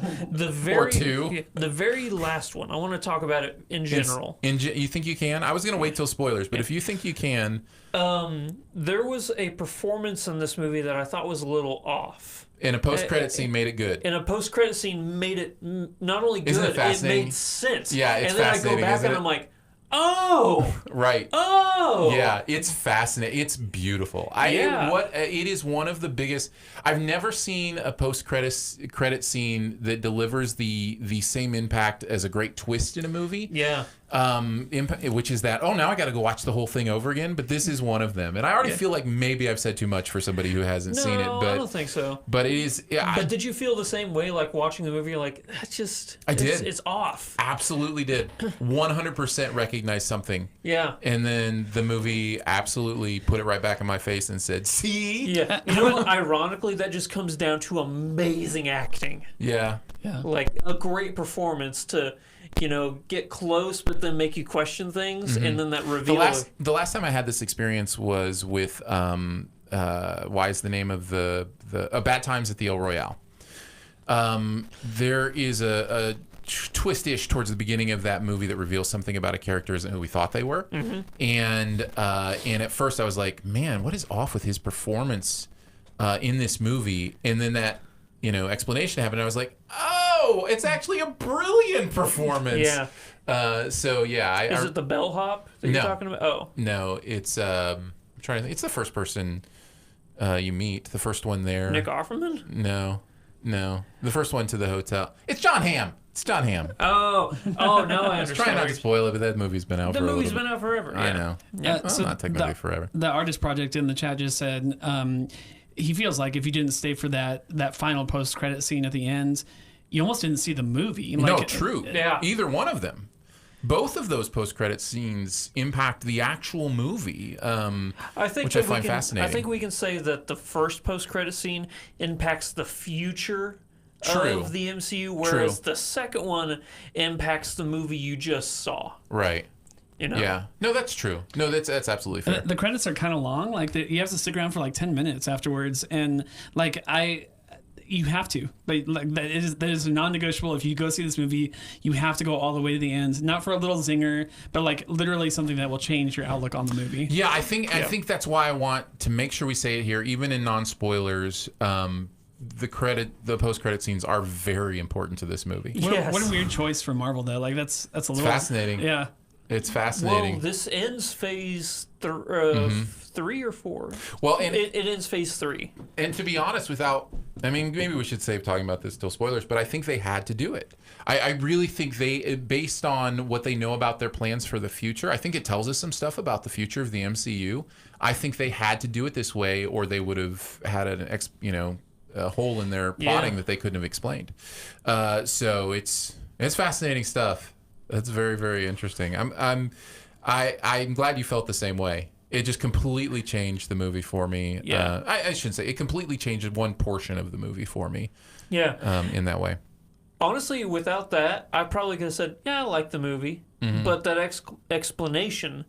or two. The very last one. I want to talk about it in general. You think you can? I was going to wait till spoilers, but if you think you can, there was a performance in this movie that I thought was a little off. And a post-credit scene made it good. And a post-credit scene made it not only good, Isn't it fascinating? It made sense. Yeah, it's fascinating. And then fascinating, I go back isn't and it? I'm like, oh! Right. Oh! Yeah, it's fascinating. It's beautiful. It is one of the biggest. I've never seen a post-credit scene that delivers the same impact as a great twist in a movie. Yeah. which is that, now I got to go watch the whole thing over again, but this is one of them. And I already feel like maybe I've said too much for somebody who hasn't seen it. But I don't think so. But it is... Yeah, but did you feel the same way, like watching the movie? You're like, that's just... I did. It's off. Absolutely did. 100% recognized something. Yeah. And then the movie absolutely put it right back in my face and said, see? Yeah. You know what? Ironically, that just comes down to amazing acting. Yeah. Like, a great performance to... get close, but then make you question things, and then that reveal. The last time I had this experience was with why is the name of the Bad Times at the El Royale. There is a twist-ish towards the beginning of that movie that reveals something about a character isn't who we thought they were, and at first I was like, man, what is off with his performance in this movie? And then that explanation happened, and I was like, oh, it's actually a brilliant performance. Yeah. So yeah, is it the bellhop that you're talking about? Oh, no, it's I'm trying to think. It's the first person you meet, the first one there. Nick Offerman? No, the first one to the hotel. It's John Hamm. It's John Hamm. Oh, no, I understand. I was trying not to spoil it, but that movie's been out for a little bit. The movie's been out forever. Yeah. I know. Yeah, well, not technically forever. The Artist Project in the chat just said he feels like if you didn't stay for that final post-credit scene at the end, you almost didn't see the movie. No, true. Yeah. Either one of them. Both of those post-credit scenes impact the actual movie, which I find fascinating. I think we can say that the first post-credit scene impacts the future of the MCU, whereas the second one impacts the movie you just saw. Right. Yeah. No, that's true. No, that's absolutely fair. The credits are kind of long. Like you have to stick around for like 10 minutes afterwards, and like you have to. Like that is non-negotiable. If you go see this movie, you have to go all the way to the end. Not for a little zinger, but like literally something that will change your outlook on the movie. Yeah, I think that's why I want to make sure we say it here, even in non-spoilers. The post-credit scenes are very important to this movie. What a weird choice for Marvel, though. Like that's a little fascinating. Yeah. It's fascinating. Well, this ends phase 3 or 4. Well, and it ends phase 3. And to be honest, maybe we should save talking about this till spoilers, but I think they had to do it. I really think based on what they know about their plans for the future, I think it tells us some stuff about the future of the MCU. I think they had to do it this way, or they would have had a hole in their plotting that they couldn't have explained. So it's fascinating stuff. That's very, very interesting. I'm glad you felt the same way. It just completely changed the movie for me. Yeah. I shouldn't say it completely changed one portion of the movie for me. Yeah. In that way. Honestly, without that, I probably could have said, "Yeah, I like the movie," but that explanation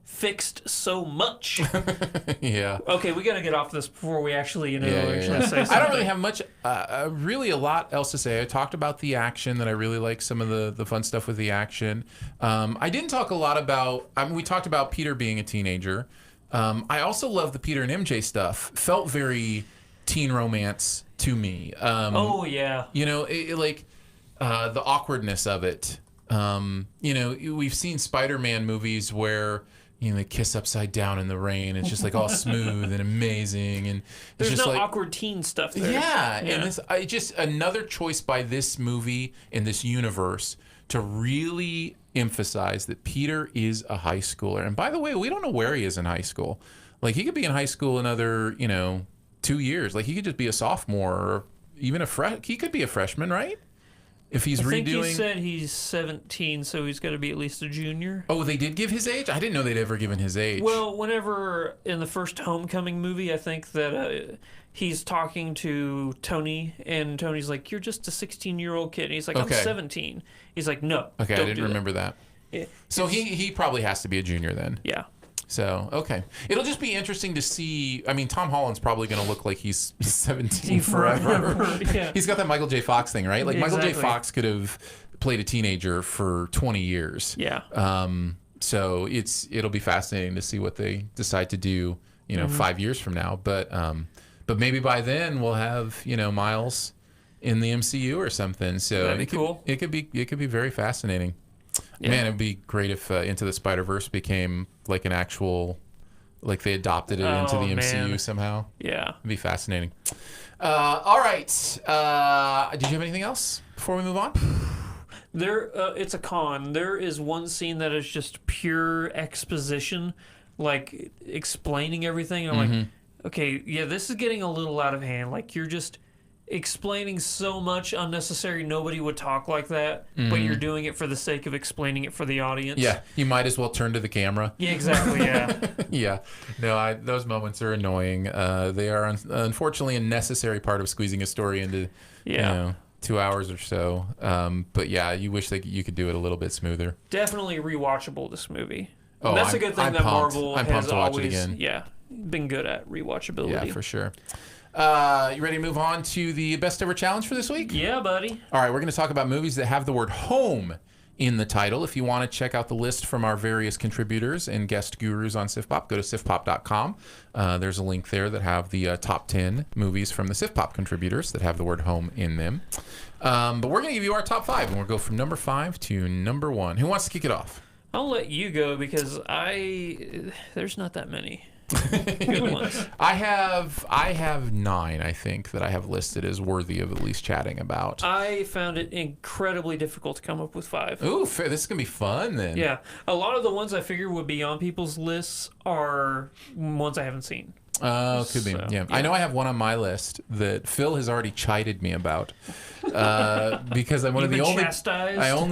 fixed so much. Yeah. Okay, we got to get off this before we actually, say something. I don't really have much, really a lot else to say. I talked about the action, that I really like some of the fun stuff with the action. I didn't talk a lot about, we talked about Peter being a teenager. I also love the Peter and MJ stuff. Felt very teen romance to me. Oh, yeah. The awkwardness of it. We've seen Spider-Man movies where they kiss upside down in the rain. It's just like all smooth and amazing, and there's just no like awkward teen stuff there. Yeah, and it's just another choice by this movie in this universe to really emphasize that Peter is a high schooler. And by the way, we don't know where he is in high school. Like he could be in high school another 2 years. Like he could just be a sophomore, or even he could be a freshman, right? If he's redoing... I think he said he's 17, so he's got to be at least a junior. Oh, they did give his age? I didn't know they'd ever given his age. Well, whenever in the first Homecoming movie, I think that he's talking to Tony, and Tony's like, "You're just a 16-year-old kid." And he's like, "I'm 17." He's like, "No, okay, I didn't remember that." So he probably has to be a junior then. Yeah. So, okay. It'll just be interesting to see. I mean, Tom Holland's probably going to look like he's 17 forever. Yeah. He's got that Michael J. Fox thing, right? Like, Exactly. Michael J. Fox could have played a teenager for 20 years. Yeah. So it'll be fascinating to see what they decide to do, 5 years from now. But maybe by then we'll have, Miles in the MCU or something. So That'd be cool. It could be very fascinating. Yeah. Man, it'd be great if Into the Spider-Verse became like an actual, like they adopted it into the MCU somehow. Yeah. It'd be fascinating. All right. Did you have anything else before we move on? It's a con. There is one scene that is just pure exposition, like explaining everything. I'm like, okay, yeah, this is getting a little out of hand. Like you're just explaining so much unnecessary. Nobody would talk like that, but you're doing it for the sake of explaining it for the audience. Yeah, you might as well turn to the camera. Yeah, exactly. Yeah. Yeah, no, those moments are annoying. They are unfortunately a necessary part of squeezing a story into, 2 hours or so. But yeah, you wish that you could do it a little bit smoother. Definitely rewatchable, this movie. Oh, That's a good thing that Marvel I'm has pumped to watch always, it again. been good at rewatchability. Yeah, for sure. You ready to move on to the best ever challenge for this week? Yeah, buddy. All right, we're going to talk about movies that have the word home in the title. If you want to check out the list from our various contributors and guest gurus on SiftPop, go to siftpop.com. There's a link there that have the top 10 movies from the SiftPop contributors that have the word home in them. But we're going to give you our top 5, and we'll go from number 5 to number 1. Who wants to kick it off? I'll let you go because there's not that many good ones. I have 9, I think, that I have listed as worthy of at least chatting about. I found it incredibly difficult to come up with 5. Ooh, this is going to be fun then. Yeah. A lot of the ones I figured would be on people's lists are ones I haven't seen. Could be. So, yeah. I know I have one on my list that Phil has already chided me about because I'm one of the only. Chastised? I'm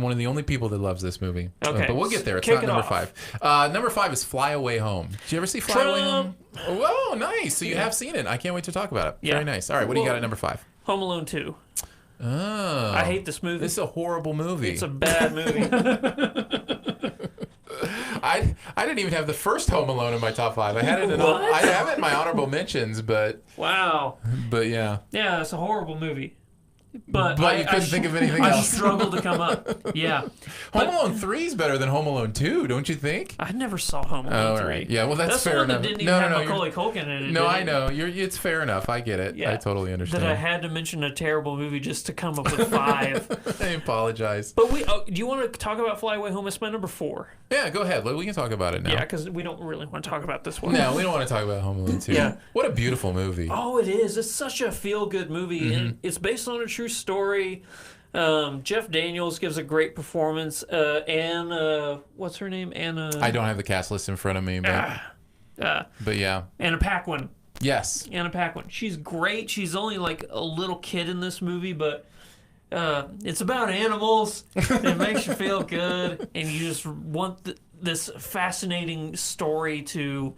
one of the only people that loves this movie. Okay. But we'll get there. It's Kick not it number off. 5. Number 5 is Fly Away Home. Did you ever see Fly Away Home? Whoa, nice. So you have seen it. I can't wait to talk about it. Yeah. Very nice. All right, what do you got at number 5? Home Alone 2. Oh. I hate this movie. This is a horrible movie. It's a bad movie. I didn't even have the first Home Alone in my top 5. I had it I have it in my honorable mentions, but Wow. yeah. Yeah, it's a horrible movie. But you couldn't think of anything I else. struggled to come up. Yeah. Home Alone 3 is better than Home Alone 2, don't you think? I never saw Home Alone Oh, 3. all right. Yeah, well, that's the fair one enough. that didn't even have you're- Macaulay Culkin in it. No, did I it? know. It's fair enough. I get it. Yeah. I totally understand. That I had to mention a terrible movie just to come up with 5. I apologize. But do you want to talk about Fly Away Home? It's my number 4. Yeah, go ahead. We can talk about it now. Yeah, because we don't really want to talk about this one. No, we don't want to talk about Home Alone 2. Yeah. What a beautiful movie. Oh, it is. It's such a feel-good movie, and it's based on a true story. Jeff Daniels gives a great performance. Anna, what's her name? Anna. I don't have the cast list in front of me, but yeah. Anna Paquin. Yes. Anna Paquin. She's great. She's only like a little kid in this movie, but it's about animals. It makes you feel good, and you just want this fascinating story to,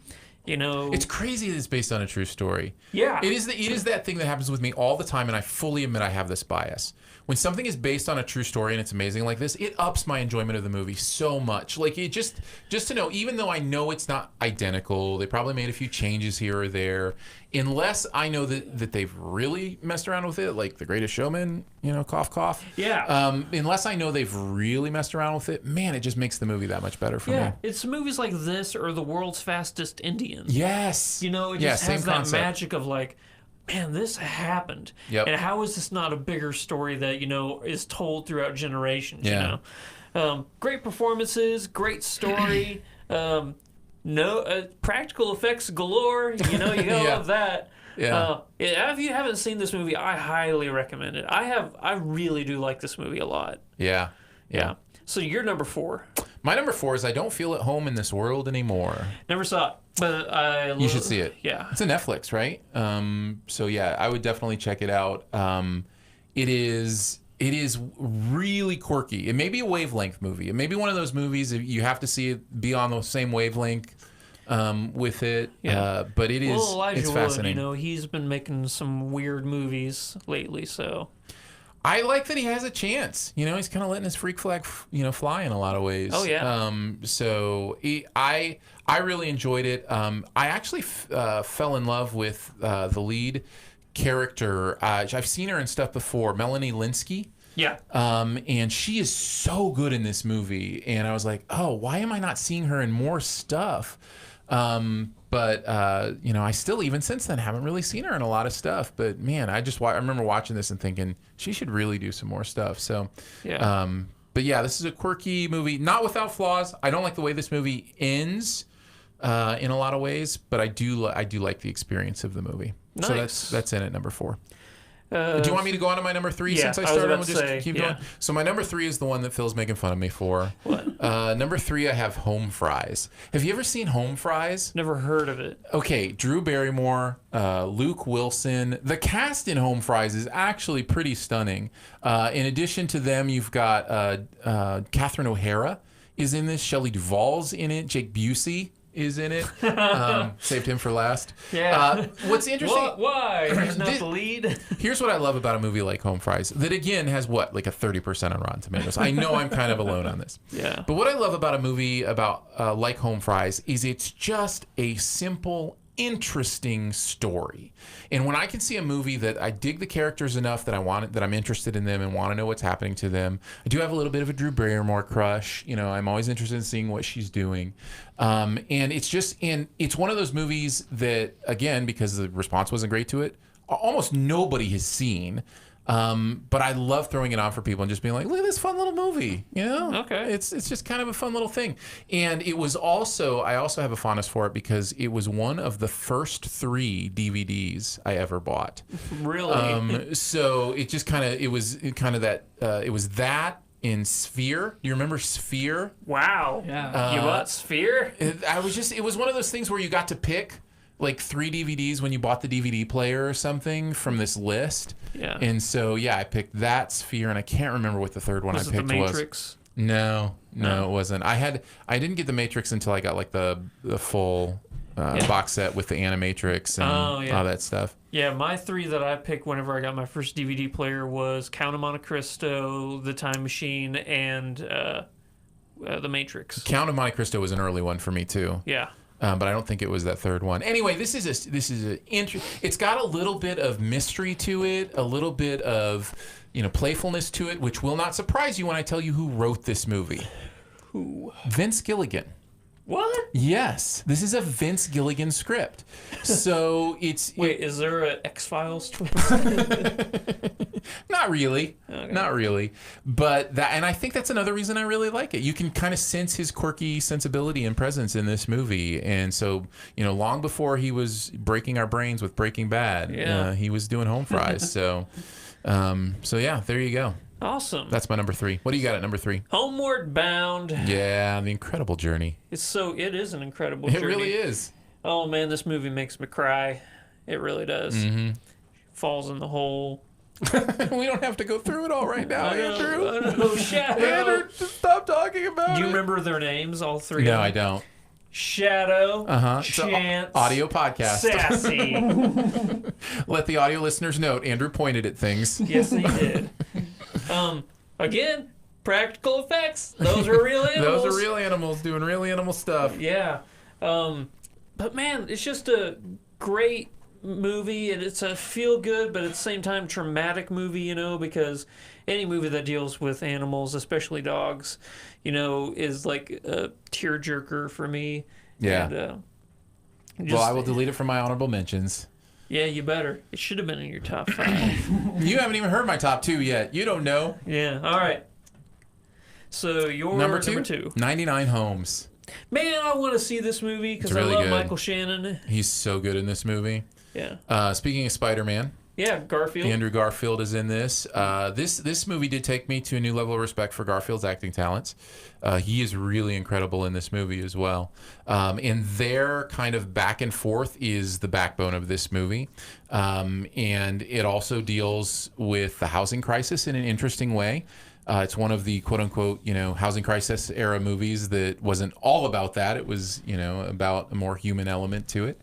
It's crazy that it's based on a true story. Yeah. It is that thing that happens with me all the time, and I fully admit I have this bias. When something is based on a true story and it's amazing like this, it ups my enjoyment of the movie so much. Like, it just to know, even though I know it's not identical, they probably made a few changes here or there, unless I know that they've really messed around with it, like The Greatest Showman, cough, cough. Yeah. Unless I know they've really messed around with it, man, it just makes the movie that much better for me. It's movies like this or The World's Fastest Indian. Yes. It just same has that concept. magic of like, man, this happened. Yep. And how is this not a bigger story that, is told throughout generations, Yeah. Great performances, great story, practical effects galore, you gotta Yeah. love that. Yeah. If you haven't seen this movie, I highly recommend it. I really do like this movie a lot. Yeah. Yeah. So you're number 4. My number 4 is I don't feel at home in this world anymore. Never saw it, but You should see it. Yeah. It's a Netflix, right? So yeah, I would definitely check it out. It is really quirky. It may be a wavelength movie. It may be one of those movies that you have to see it be on the same wavelength with it. Yeah. But it is. Well, Elijah it's Wood, fascinating. he's been making some weird movies lately, so. I like that he has a chance. He's kind of letting his freak flag, fly in a lot of ways. Oh, yeah. I really enjoyed it. I actually fell in love with the lead character. I've seen her in stuff before, Melanie Linsky. Yeah. And she is so good in this movie. And I was like, oh, why am I not seeing her in more stuff? But I still, even since then, haven't really seen her in a lot of stuff. But man, I remember watching this and thinking she should really do some more stuff. So, Yeah. But yeah, this is a quirky movie, not without flaws. I don't like the way this movie ends in a lot of ways, but I do like the experience of the movie. Nice. So that's in at number 4. Do you want me to go on to my number 3 Yeah, since I I was started? about We'll to just say, keep yeah. going. So my number 3 is the one that Phil's making fun of me for. What? Number 3, I have Home Fries. Have you ever seen Home Fries? Never heard of it. Okay, Drew Barrymore, Luke Wilson. The cast in Home Fries is actually pretty stunning. In addition to them, you've got Catherine O'Hara is in this. Shelley Duvall's in it. Jake Busey is in it. Saved him for last. Yeah. What's interesting? Why? He's not the lead. Here's what I love about a movie like Home Fries. That again has what, like a 30% on Rotten Tomatoes. I know I'm kind of alone on this. Yeah. But what I love about a movie about like Home Fries is it's just a simple, interesting story. And when I can see a movie that I dig the characters enough that I'm interested in them and want to know what's happening to them. I do have a little bit of a Drew Barrymore crush. You know, I'm always interested in seeing what she's doing. And it's one of those movies that, again, because the response wasn't great to it, almost nobody has seen. But I love throwing it on for people and just being like, look at this fun little movie, you know? Okay. It's just kind of a fun little thing. And it was also, I also have a fondness for it because it was one of the first 3 DVDs I ever bought. Really? So it just kind of, it was that in Sphere. Do you remember Sphere? Wow. Yeah. You bought Sphere? It was one of those things where you got to pick like 3 DVDs when you bought the DVD player or something from this list. Yeah. And so, yeah, I picked that Sphere, and I can't remember what the third one Was I it picked The was. Matrix? No, it wasn't. I didn't get the Matrix until I got like the full box set with the Animatrix and all that stuff. Yeah, my 3 that I picked whenever I got my first DVD player was Count of Monte Cristo, The Time Machine, and The Matrix. Count of Monte Cristo was an early one for me too. Yeah. But I don't think it was that third one. Anyway, it's got a little bit of mystery to it, a little bit of playfulness to it, which will not surprise you when I tell you who wrote this movie. Who? Vince Gilligan. What? Yes, this is a Vince Gilligan script. So it's Wait, is there an X-Files twist? not really, Okay. not really. But and I think that's another reason I really like it. You can kind of sense his quirky sensibility and presence in this movie. And so, long before he was breaking our brains with Breaking Bad, he was doing Home Fries. So yeah, there you go. Awesome. That's my number 3. What do you got at number 3? Homeward Bound. Yeah, The Incredible Journey. It is an incredible It journey. really is. Oh man, this movie makes me cry. It really does. Mm-hmm. Falls in the hole. We don't have to go through it all right now, Andrew. I know, Shadow. Andrew, just stop talking about it. Do you remember their names, all 3 No, of them? I don't. Shadow, It's a Chance, audio podcast. Sassy. Let the audio listeners note, Andrew pointed at things. Yes, he did. Again, practical effects. Those are real animals. Those are real animals doing real animal stuff. Yeah. But man, it's just a great movie, and it's a feel-good, but at the same time traumatic movie, because any movie that deals with animals, especially dogs, is like a tearjerker for me. Yeah. And, Well, I will delete it from my honorable mentions. Yeah, you better. It should have been in your top 5. You haven't even heard my top 2 yet. You don't know. Yeah, all right. So your Number number 2? two. 99 Homes. Man, I want to see this movie because It's really I love good. Michael Shannon. He's so good in this movie. Yeah. Speaking of Spider-Man, Yeah, Garfield. Andrew Garfield is in this. This movie did take me to a new level of respect for Garfield's acting talents. He is really incredible in this movie as well. And their kind of back and forth is the backbone of this movie. And it also deals with the housing crisis in an interesting way. It's one of the quote unquote, housing crisis era movies that wasn't all about that. It was, about a more human element to it.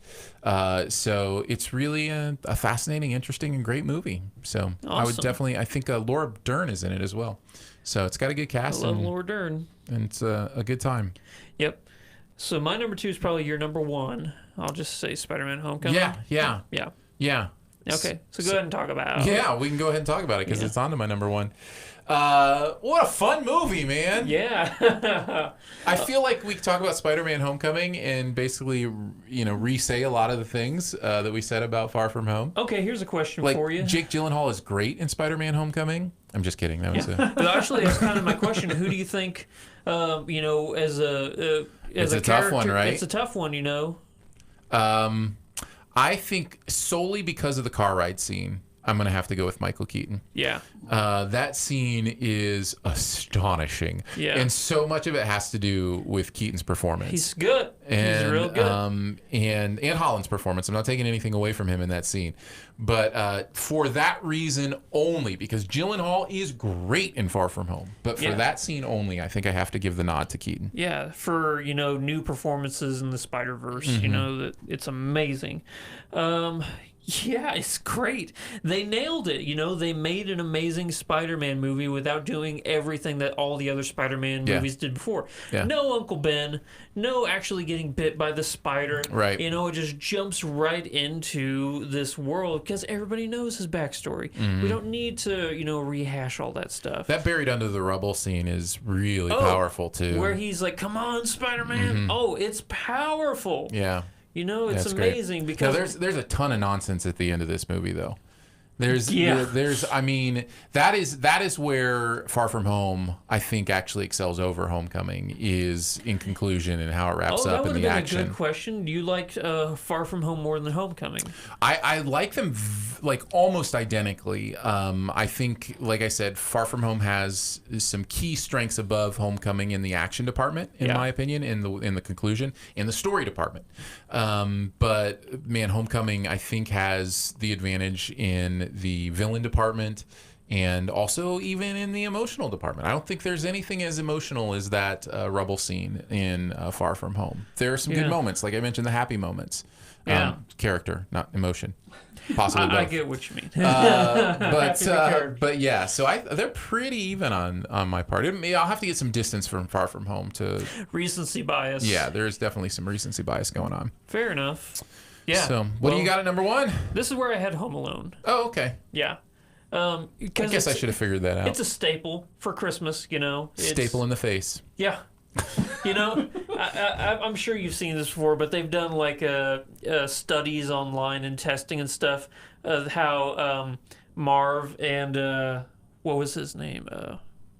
So it's really a fascinating, interesting, and great movie. So I would Awesome. definitely, I think Laura Dern is in it as well. So it's got a good I cast love and Laura Dern. it's a good time. Yep. So my number 2 is probably your number 1. I'll just say Spider-Man: Homecoming. Yeah. Okay. So go ahead and talk about. Yeah, we can go ahead and talk about it because it's on to my number 1. What a fun movie, man. Yeah. I feel like we talk about Spider-Man: Homecoming and basically, re-say a lot of the things that we said about Far From Home. Okay. Here's a question Like, for you. Jake Gyllenhaal is great in Spider-Man: Homecoming. I'm just kidding. That was But actually, that's kind of my question. Who do you think, as a It's a tough one, character- right? It's a tough one, I think solely because of the car ride scene. I'm going to have to go with Michael Keaton. Yeah. That scene is astonishing. Yeah. And so much of it has to do with Keaton's performance. He's good. He's real good. And Holland's performance. I'm not taking anything away from him in that scene. But for that reason only, because Gyllenhaal is great in Far From Home. But for that scene only, I think I have to give the nod to Keaton. Yeah, for, new performances in the Spider-Verse, that it's amazing. Yeah, it's great. They nailed it. They made an amazing Spider-Man movie without doing everything that all the other Spider-Man movies did before. Yeah. No Uncle Ben, no actually getting bit by the spider. Right. It just jumps right into this world because everybody knows his backstory. We don't need to, rehash all that stuff. That buried under the rubble scene is really powerful, too. Where he's like, come on, Spider-Man. Oh, it's powerful. Yeah. It's amazing great. because now, there's a ton of nonsense at the end of this movie, though. That is where Far From Home, I think, actually excels over Homecoming, is in conclusion and how it wraps up in the action. That would have been a good question. Do you like Far From Home more than Homecoming? I like them almost identically. I think, like I said, Far From Home has some key strengths above Homecoming in the action department, in my opinion, in the conclusion, in the story department. But man, Homecoming, I think, has the advantage in the villain department and also even in the emotional department. I don't think there's anything as emotional as that rubble scene in Far From Home. There are some good moments, like I mentioned, the happy moments. Character, not emotion. Possibly both. I get what you mean. But yeah, so they're pretty even on my part. I'll have to get some distance from Far From Home to recency bias. Yeah, there's definitely some recency bias going on. Fair enough. Yeah. So what do you got at number 1? This is where I had Home Alone. Oh, okay. Yeah. I guess I should have figured that out. It's a staple for Christmas, Staple in the face. Yeah. I'm sure you've seen this before, but they've done studies online and testing and stuff of how Marv and what was his name?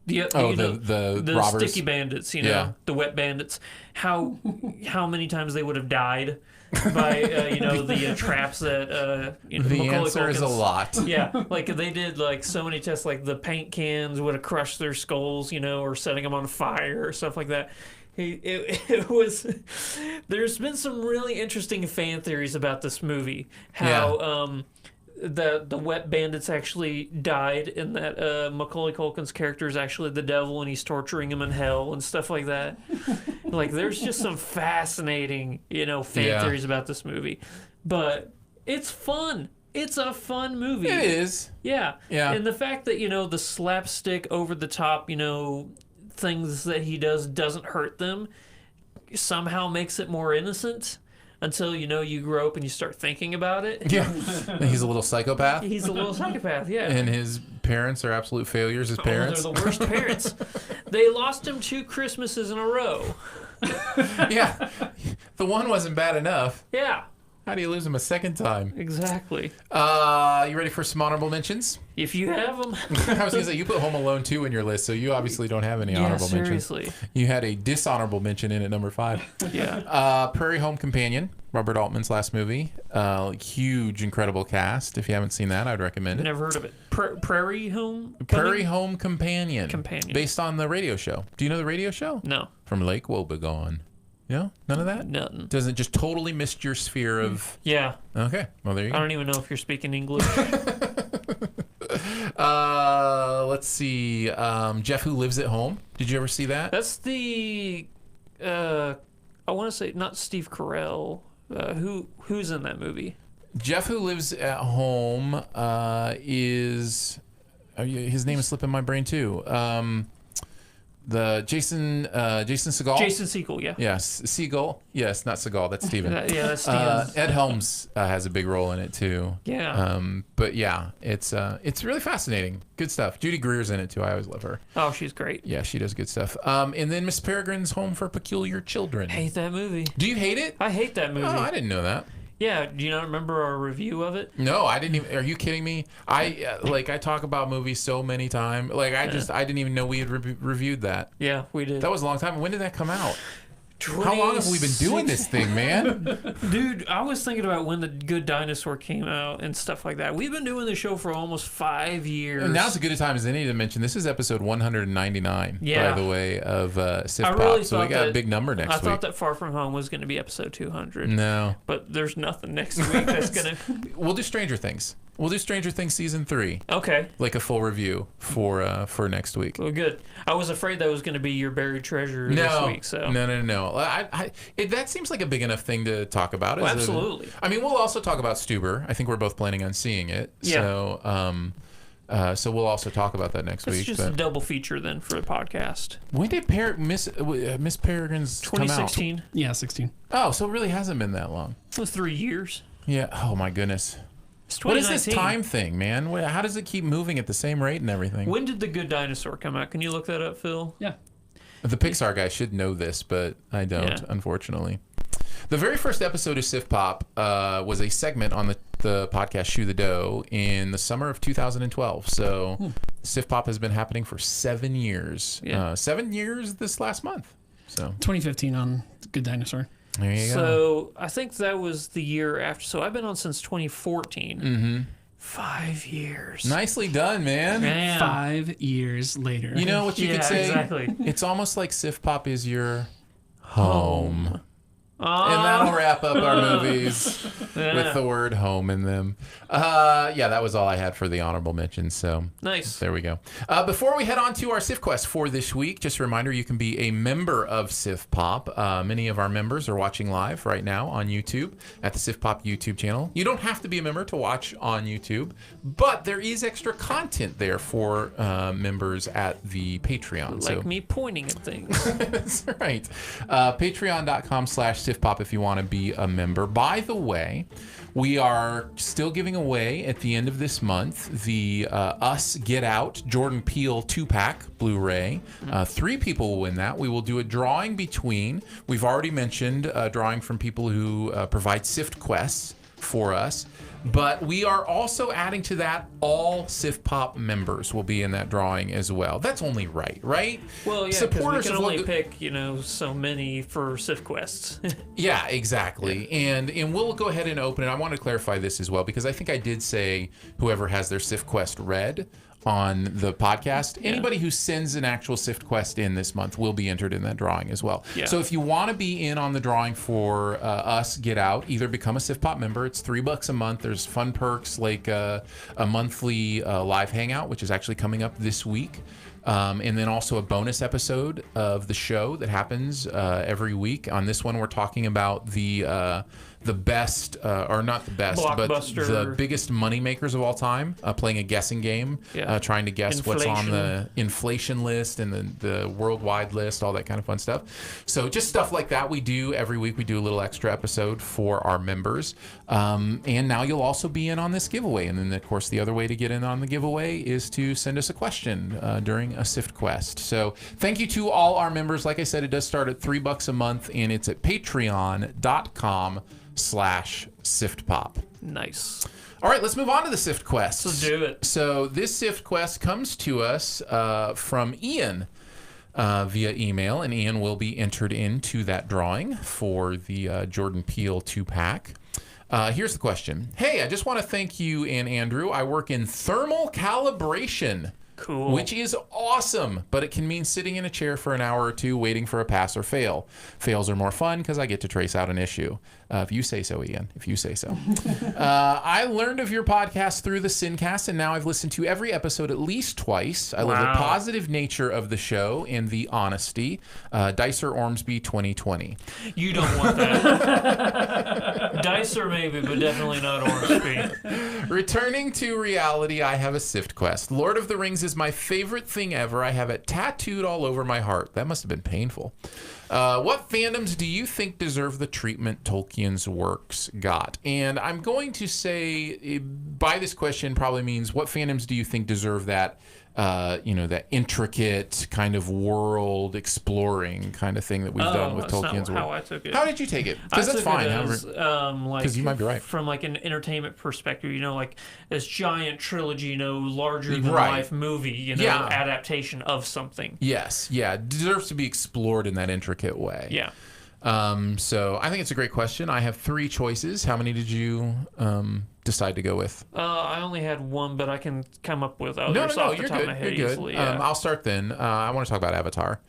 The robbers. sticky bandits, the wet bandits. How many times they would have died by the traps that the answer is a lot. Yeah, they did so many tests, the paint cans would have crushed their skulls, or setting them on fire or stuff like that. It was. There's been some really interesting fan theories about this movie. How the wet bandits actually died, and that Macaulay Culkin's character is actually the devil, and he's torturing him in hell and stuff like that. There's just some fascinating, fan theories about this movie, but it's fun. It's a fun movie. It is. Yeah. Yeah. And the fact that the slapstick, over the top, things that he doesn't hurt them, somehow makes it more innocent. Until you grow up and you start thinking about it. Yeah, he's a little psychopath. He's a little psychopath, yeah. And his parents are absolute failures as parents. They're the worst parents. They lost him 2 Christmases in a row. Yeah, the one wasn't bad enough. Yeah. How do you lose him a second time? Exactly. You ready for some honorable mentions? If you have them. I was going to say, you put Home Alone 2 in your list, so you obviously don't have any honorable mentions. Seriously. You had a dishonorable mention in at number 5. Yeah. Prairie Home Companion, Robert Altman's last movie. Huge, incredible cast. If you haven't seen that, I'd recommend it. Never heard of it. Prairie Home? Prairie Home Companion. Companion. Based on the radio show. Do you know the radio show? No. From Lake Wobegon. No? None of that? Nothing. Doesn't just totally missed your sphere of... Yeah. Okay. Well, there you go. I don't even know if you're speaking English. Let's see. Jeff Who Lives at Home. Did you ever see that? That's the... I want to say, not Steve Carell. Who's in that movie? Jeff Who Lives at Home is... his name is slipping my brain, too. The Jason Segel. Jason Segel, yeah. Yes, Segel. Yes, not Segel. That's Steven. Yeah, that's Steven. Ed Helms has a big role in it too. Yeah. But yeah, it's really fascinating. Good stuff. Judy Greer's in it too. I always love her. Oh, she's great. Yeah, she does good stuff. And then Miss Peregrine's Home for Peculiar Children. Hate that movie. Do you hate it? I hate that movie. Oh, I didn't know that. Yeah, do you not remember our review of it? No, I didn't even. Are you kidding me? I talk about movies so many times. I didn't even know we had reviewed that. Yeah, we did. That was a long time. When did that come out? How long have we been doing this thing, man? Dude, I was thinking about when The Good Dinosaur came out and stuff like that. We've been doing the show for almost 5 years. And now's as good a time as any to mention this is episode 199, by the way, of SiftPop. Really so we got a big number next week. I thought that Far From Home was going to be episode 200. No. But there's nothing next week that's going to... We'll do Stranger Things. We'll do Stranger Things season 3. Okay. Like a full review for next week. Well, good. I was afraid that was going to be your buried treasure this week. So No. That seems like a big enough thing to talk about. Well, absolutely. I mean, we'll also talk about Stuber. I think we're both planning on seeing it. Yeah. So we'll also talk about that next week. It's just a double feature then for the podcast. When did Miss Peregrine's come out? 2016. Yeah, 16. Oh, so it really hasn't been that long. It was 3 years. Yeah. Oh my goodness. It's What is 2019. this time thing, man? How does it keep moving at the same rate and everything? When did The Good Dinosaur come out? Can you look that up, Phil? Yeah. The Pixar guy should know this, but I don't, unfortunately. The very first episode of SiftPop was a segment on the podcast Shoe the Dough in the summer of 2012. So SiftPop has been happening for 7 years. Yeah. 7 years this last month. So 2015 on Good Dinosaur. there you go. So I think that was the year after. So I've been on since 2014. Mm-hmm. 5 years. Nicely done, man. Damn. 5 years later. You know what you could say? Exactly. It's almost like SiftPop is your home. And that'll wrap up our movies with the word home in them. Yeah, that was all I had for the honorable mentions. So Nice. there we go. Before we head on to our Sif Quest for this week, just a reminder, you can be a member of SiftPop. Many of our members are watching live right now on YouTube at the SiftPop YouTube channel. You don't have to be a member to watch on YouTube, but there is extra content there for members at the Patreon. Like me pointing at things. That's right. Patreon.com/SiftPop if you want to be a member. By the way, we are still giving away at the end of this month the Us Get Out Jordan Peele 2-pack Blu-ray. 3 people will win that. We will do a drawing between. We've already mentioned drawing from people who provide Sift quests for us. But we are also adding to that all SiftPop members will be in that drawing as well. That's only right? Well, yeah, supporters because we can of only pick, so many for Sif quests. Yeah, exactly. And we'll go ahead and open it. I want to clarify this as well, because I think I did say whoever has their Sift Quest read on the podcast, anybody who sends an actual Sift Quest in this month will be entered in that drawing as well. Yeah. So if you want to be in on the drawing for Us Get Out, either become a SiftPop member. It's $3 a month. There's fun perks like a monthly live hangout, which is actually coming up this week. And then also a bonus episode of the show that happens every week. On this one, we're talking about the best, or not the best, but the biggest money makers of all time, playing a guessing game, trying to guess what's on the inflation list and the worldwide list, all that kind of fun stuff. So just stuff like that we do every week. We do a little extra episode for our members. And now you'll also be in on this giveaway. And then, of course, the other way to get in on the giveaway is to send us a question during a Sift Quest. So thank you to all our members. Like I said, it does start at $3 a month, and it's at patreon.com/SiftPop. Nice. All right, let's move on to the Sift Quest. Let's do it. So this Sift Quest comes to us from Ian via email, and Ian will be entered into that drawing for the Jordan Peele 2-pack. Here's the question. Hey, I just want to thank you and Andrew. I work in thermal calibration. Cool. Which is awesome, but it can mean sitting in a chair for an hour or two waiting for a pass or fail. Fails are more fun because I get to trace out an issue. If you say so, Ian. If you say so. I learned of your podcast through the Sincast, and now I've listened to every episode at least twice. I love the positive nature of the show and the honesty. Dicer Ormsby 2020. You don't want that. Dicer maybe, but definitely not Ormsby. Returning to reality, I have a Sift Quest. Lord of the Rings is my favorite thing ever. I have it tattooed all over my heart. That must have been painful. What fandoms do you think deserve the treatment Tolkien's works got? And I'm going to say, by this question, probably means what fandoms do you think deserve that, that intricate kind of world exploring kind of thing that we've done with Tolkien's work? How I took it. How did you take it? Because that's fine. Because you might be right. From like an entertainment perspective, like this giant trilogy, larger than life movie, adaptation of something. Yes, yeah, it deserves to be explored in that intricate way. Yeah. So I think it's a great question. I have 3 choices. How many did you decide to go with? I only had one, but I can come up with others No, off the you're top good. of my head You're good. easily. Yeah. I'll start then. I want to talk about Avatar.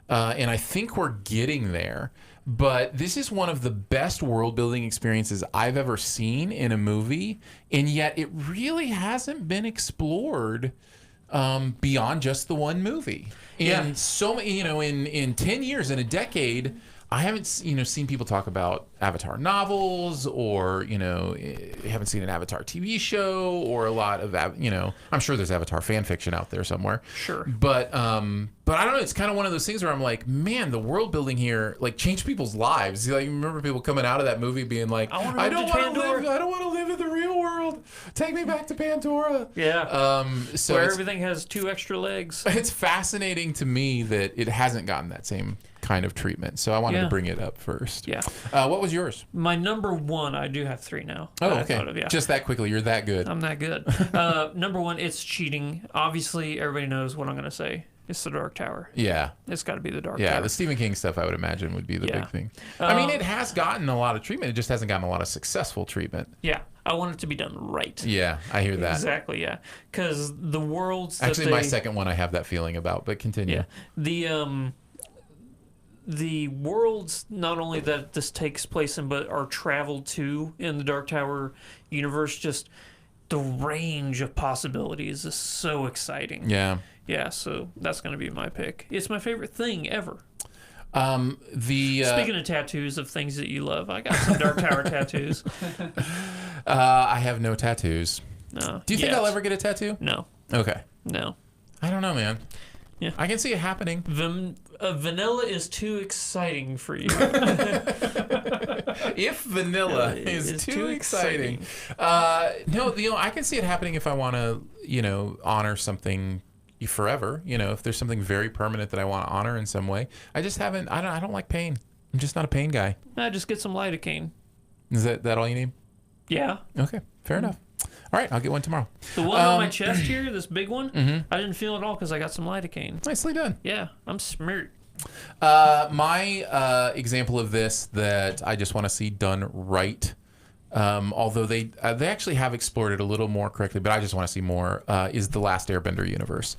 And I think we're getting there. But this is one of the best world building experiences I've ever seen in a movie, and yet it really hasn't been explored beyond just the one movie. And so many, in 10 years, in a decade, I haven't, seen people talk about Avatar novels, or haven't seen an Avatar TV show, or a lot of I'm sure there's Avatar fan fiction out there somewhere. Sure. But I don't know. It's kind of one of those things where I'm like, man, the world building here changed people's lives. Like, remember people coming out of that movie being like, I don't want to live in the real world. Take me back to Pandora. Yeah. So where everything has 2 extra legs. It's fascinating to me that it hasn't gotten that same kind of treatment. So I wanted to bring it up first. Yeah. What was yours? My number 1, I do have 3 now. Oh, that I okay. thought of, yeah. Just that quickly. You're that good. I'm that good. Number 1, it's cheating. Obviously, everybody knows what I'm going to say. It's the Dark Tower. Yeah. It's got to be the Dark Yeah, Tower. the Stephen King stuff, I would imagine, would be the big thing. I mean, it has gotten a lot of treatment. It just hasn't gotten a lot of successful treatment. Yeah. I want it to be done right. Yeah, I hear that. Exactly, yeah. Because the worlds that Actually, my second one I have that feeling about, but continue. Yeah. The worlds, not only that this takes place in, but are traveled to in the Dark Tower universe, just the range of possibilities is so exciting. Yeah. Yeah, so that's going to be my pick. It's my favorite thing ever. Speaking of tattoos of things that you love, I got some Dark Tower tattoos. I have no tattoos. No. Do you think I'll ever get a tattoo? No. Okay. No. I don't know, man. Yeah. I can see it happening. Vanilla is too exciting for you. If vanilla is too exciting. No, I can see it happening if I want to, honor something forever. If there's something very permanent that I want to honor in some way. I just haven't. I don't like pain. I'm just not a pain guy. Just get some lidocaine. Is that all you need? Yeah. Okay, fair enough. All right, I'll get one tomorrow. The one on my chest here, this big one, I didn't feel it all because I got some lidocaine. Nicely done. Yeah, I'm smirked. My example of this that I just want to see done right, although they actually have explored it a little more correctly, but I just want to see more, is the Last Airbender universe.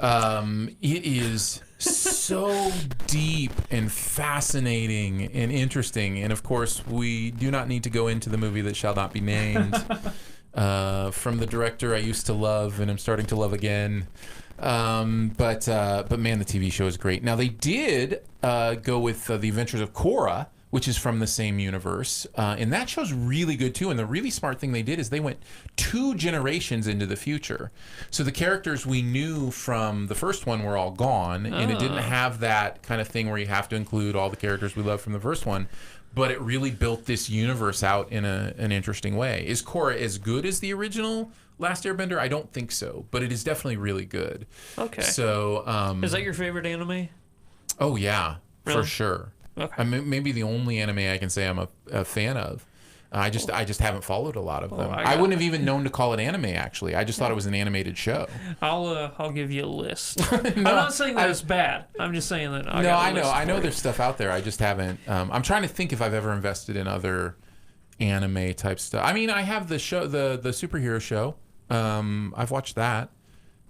It is so deep and fascinating and interesting, and of course we do not need to go into the movie that shall not be named. From the director I used to love and I'm starting to love again. But man, the TV show is great. Now they did go with The Adventures of Korra, which is from the same universe, and that show's really good too. And the really smart thing they did is they went 2 generations into the future. So the characters we knew from the first one were all gone, and it didn't have that kind of thing where you have to include all the characters we love from the first one. But it really built this universe out in an interesting way. Is Korra as good as the original Last Airbender? I don't think so, but it is definitely really good. Okay. So, is that your favorite anime? Oh yeah, Really? for sure. Okay. Maybe the only anime I can say I'm a fan of. I just haven't followed a lot of them. I I wouldn't have even known to call it anime. Actually, I just thought it was an animated show. I'll give you a list. I'm not saying that it's bad. I'm just saying that I know there's stuff out there. I just haven't. I'm trying to think if I've ever invested in other anime type stuff. I mean, I have the show, the superhero show. I've watched that.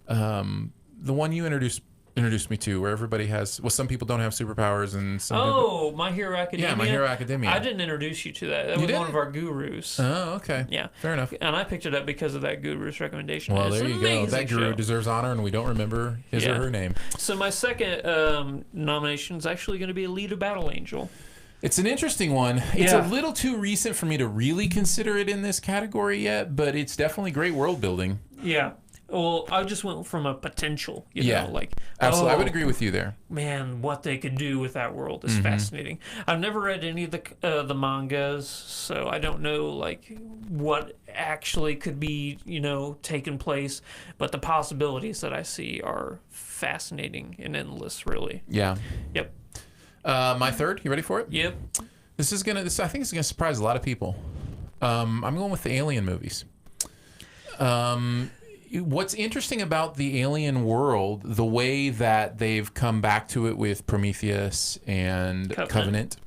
The one you introduced me to, where everybody has, some people don't have superpowers and some My Hero Academia. Yeah, My Hero Academia. I didn't introduce you to that. That was one of our gurus. Oh, okay. Yeah, fair enough. And I picked it up because of that guru's recommendation. Well, It's there an you go. amazing That guru show. deserves honor, and we don't remember his or her name. So my second nomination is actually going to be Alita Battle Angel. It's an interesting one. It's a little too recent for me to really consider it in this category yet, but it's definitely great world building. Yeah. Well, I just went from a potential, absolutely. I would agree with you there. Man, what they could do with that world is fascinating. I've never read any of the mangas, so I don't know what actually could be taking place. But the possibilities that I see are fascinating and endless, really. Yeah. Yep. My third. You ready for it? Yep. I think it's gonna surprise a lot of people. I'm going with the Alien movies. What's interesting about the Alien world, the way that they've come back to it with Prometheus and Covenant,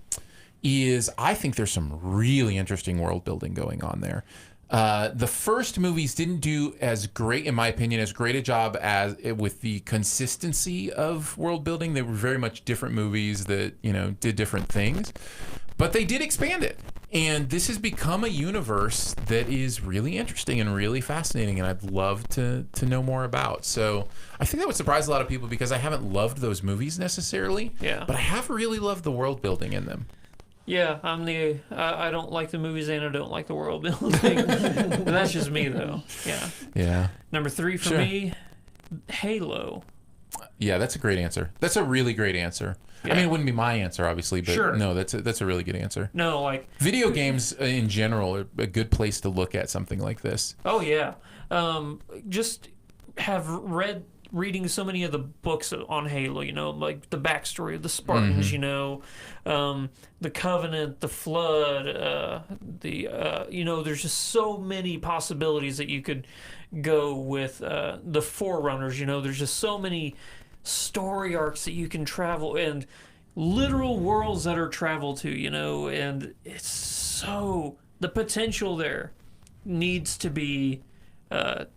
is I think there's some really interesting world building going on there. The first movies didn't do as great, in my opinion, as great a job as with the consistency of world building. They were very much different movies that, you know, did different things, but they did expand it. And this has become a universe that is really interesting and really fascinating, and I'd love to know more about. So I think that would surprise a lot of people because I haven't loved those movies necessarily, Yeah. but I have really loved the world building in them. Yeah, I don't like the movies and I don't like the world building. But that's just me, though. Yeah. Yeah. Number 3 for Sure. me, Halo. Yeah, that's a great answer. That's a really great answer. Yeah. I mean, it wouldn't be my answer, obviously, but Sure. no, that's a really good answer. No, like, Video games in general are a good place to look at something like this. oh yeah, just have reading so many of the books on Halo, you know, like the backstory of the Spartans, you know, the Covenant, the Flood, you know, there's just so many possibilities that you could go with the Forerunners, you know, there's just so many story arcs that you can travel and literal worlds that are traveled to, you know, and it's so, the potential there needs to be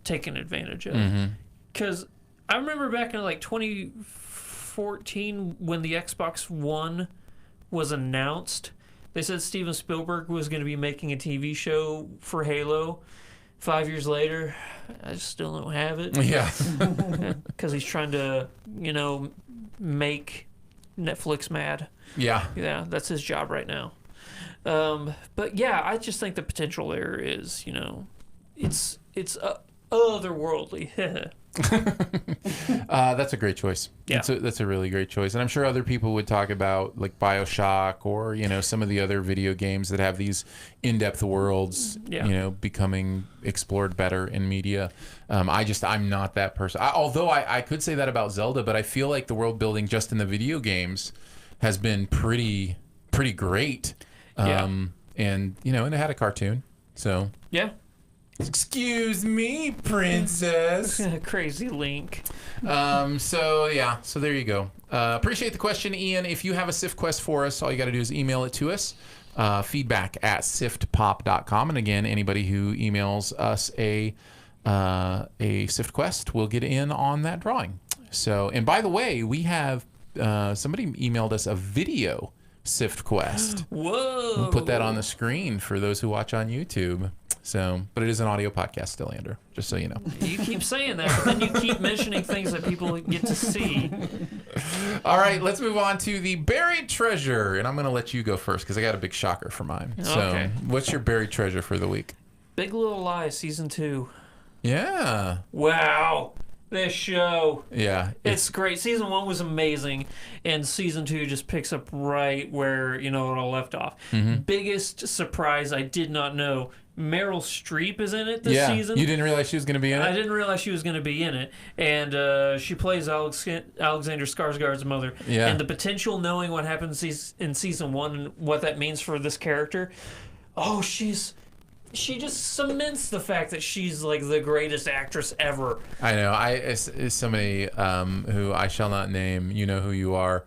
taken advantage of. Because I remember back in like 2014 when the Xbox One was announced, they said Steven Spielberg was going to be making a TV show for Halo. 5 years later, I still don't have it. Yeah. Because he's trying to, you know, make Netflix mad. Yeah. Yeah, that's his job right now. But yeah, I just think the potential there is, you know, it's otherworldly. That's a great choice. Yeah. That's a really great choice. And I'm sure other people would talk about like BioShock or, you know, some of the other video games that have these in-depth worlds, Yeah. you know, becoming explored better in media. I'm not that person. Although I could say that about Zelda, but I feel like the world building just in the video games has been pretty great. Yeah. And, you know, and it had a cartoon. So, Yeah. excuse me, princess. Crazy Link. So there you go. Appreciate the question, Ian. If you have a Sift Quest for us, all you got to do is email it to us. Feedback@siftpop.com. And again, anybody who emails us a Sift Quest will get in on that drawing. So, and by the way, we have somebody emailed us a video Sift Quest. Whoa. We'll put that on the screen for those who watch on YouTube. So, but it is an audio podcast still, Andrew, just so you know. You keep saying that, but then you keep mentioning things that people get to see. All right, let's move on to the buried treasure. And I'm going to let you go first because I got a big shocker for mine. So, Okay. what's your buried treasure for the week? Big Little Lies, season 2. Yeah. Wow. This show. Yeah. It's great. Season 1 was amazing, and season 2 just picks up right where, you know, it all left off. Biggest surprise, I did not know. Meryl Streep is in it this season. You didn't realize she was going to be in it? I didn't realize she was going to be in it, and she plays Alexander Skarsgård's mother. Yeah. And the potential, knowing what happens in season 1 and what that means for this character, she just cements the fact that she's like the greatest actress ever. I know. As somebody who I shall not name, you know who you are,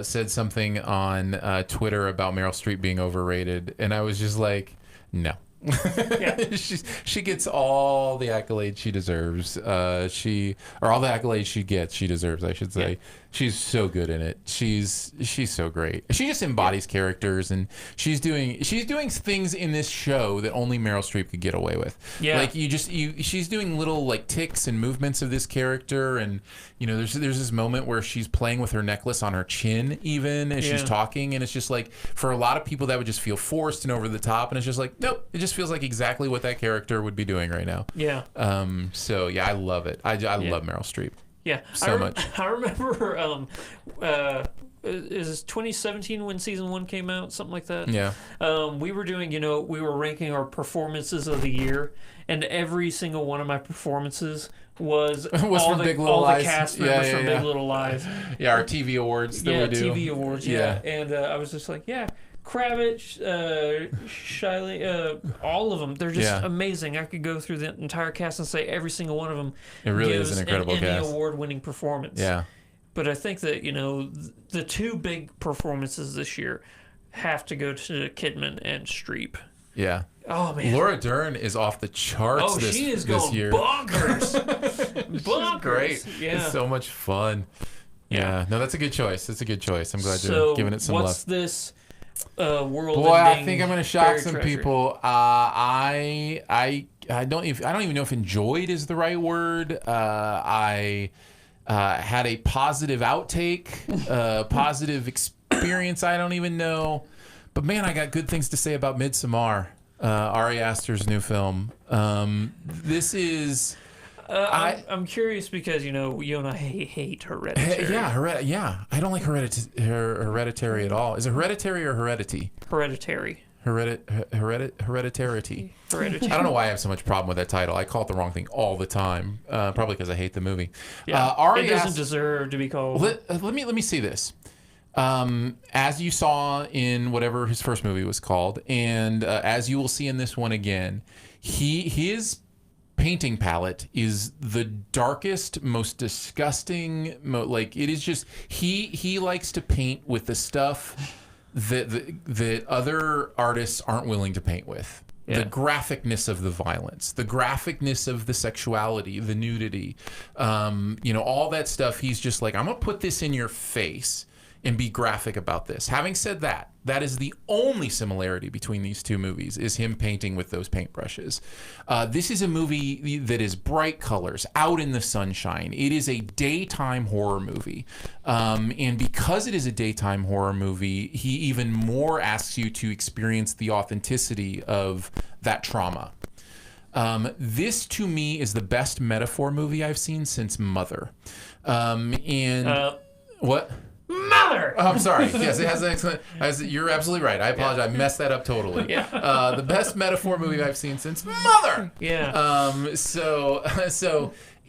said something on Twitter about Meryl Streep being overrated, and I was just like, no. Yeah. she gets all the accolades she deserves. All the accolades she gets, she deserves, I should say. Yeah. She's so good in it. She's so great. She just embodies characters, and she's doing things in this show that only Meryl Streep could get away with. Yeah. Like she's doing little like ticks and movements of this character, and you know, there's this moment where she's playing with her necklace on her chin even as she's talking, and it's just like, for a lot of people that would just feel forced and over the top, and it's just like, nope, it just feels like exactly what that character would be doing right now. Yeah. So yeah, I love it. I love Meryl Streep. Yeah, So much. I remember. Is this 2017 when season 1 came out, something like that? Yeah. We were doing, we were ranking our performances of the year, and every single one of my performances was from Big Little Lies. The cast members from Yeah. Big Little Lies. Yeah, our TV awards that we do. TV awards. Yeah, and I was just like, Kravitz, Shiley, all of them. They're just amazing. I could go through the entire cast and say every single one of them. It really gives is an incredible Emmy cast. award-winning performance. Yeah. But I think that, the two big performances this year, have to go to Kidman and Streep. Yeah. Oh man, Laura Dern is off the charts oh this, she is this going year. bonkers. Bonkers. Great. Yeah. It's so much fun. Yeah. No, that's a good choice. That's a good choice. I'm glad So you're giving it some what's love. this world? Boy, I ending think I'm going to shock buried some treasure? people. I don't even know if enjoyed is the right word. I had a positive outtake, positive experience. I don't even know, but man, I got good things to say about Midsommar, Ari Aster's new film. This is. I'm curious because you and I hate Hereditary. Yeah, I don't like Hereditary at all. Is it Hereditary or Heredity? Hereditary. Hereditarity. I don't know why I have so much problem with that title. I call it the wrong thing all the time. Probably because I hate the movie. Yeah, Ari it doesn't Aster- deserve to be called. let me see this. As you saw in whatever his first movie was called, and as you will see in this one again, his painting palette is the darkest, most disgusting. It is just he likes to paint with the stuff that other artists aren't willing to paint with. Yeah. The graphicness of the violence, the graphicness of the sexuality, the nudity, all that stuff. He's just like, I'm gonna put this in your face and be graphic about this. Having said that, that is the only similarity between these two movies, is him painting with those paintbrushes. This is a movie that is bright colors, out in the sunshine. It is a daytime horror movie. And because it is a daytime horror movie, he even more asks you to experience the authenticity of that trauma. This, to me, is the best metaphor movie I've seen since Mother. What? Mother! Oh, I'm sorry. Yes, it has an excellent. You're absolutely right. I apologize. I messed that up totally. Yeah. The best metaphor movie I've seen since Mother. Yeah.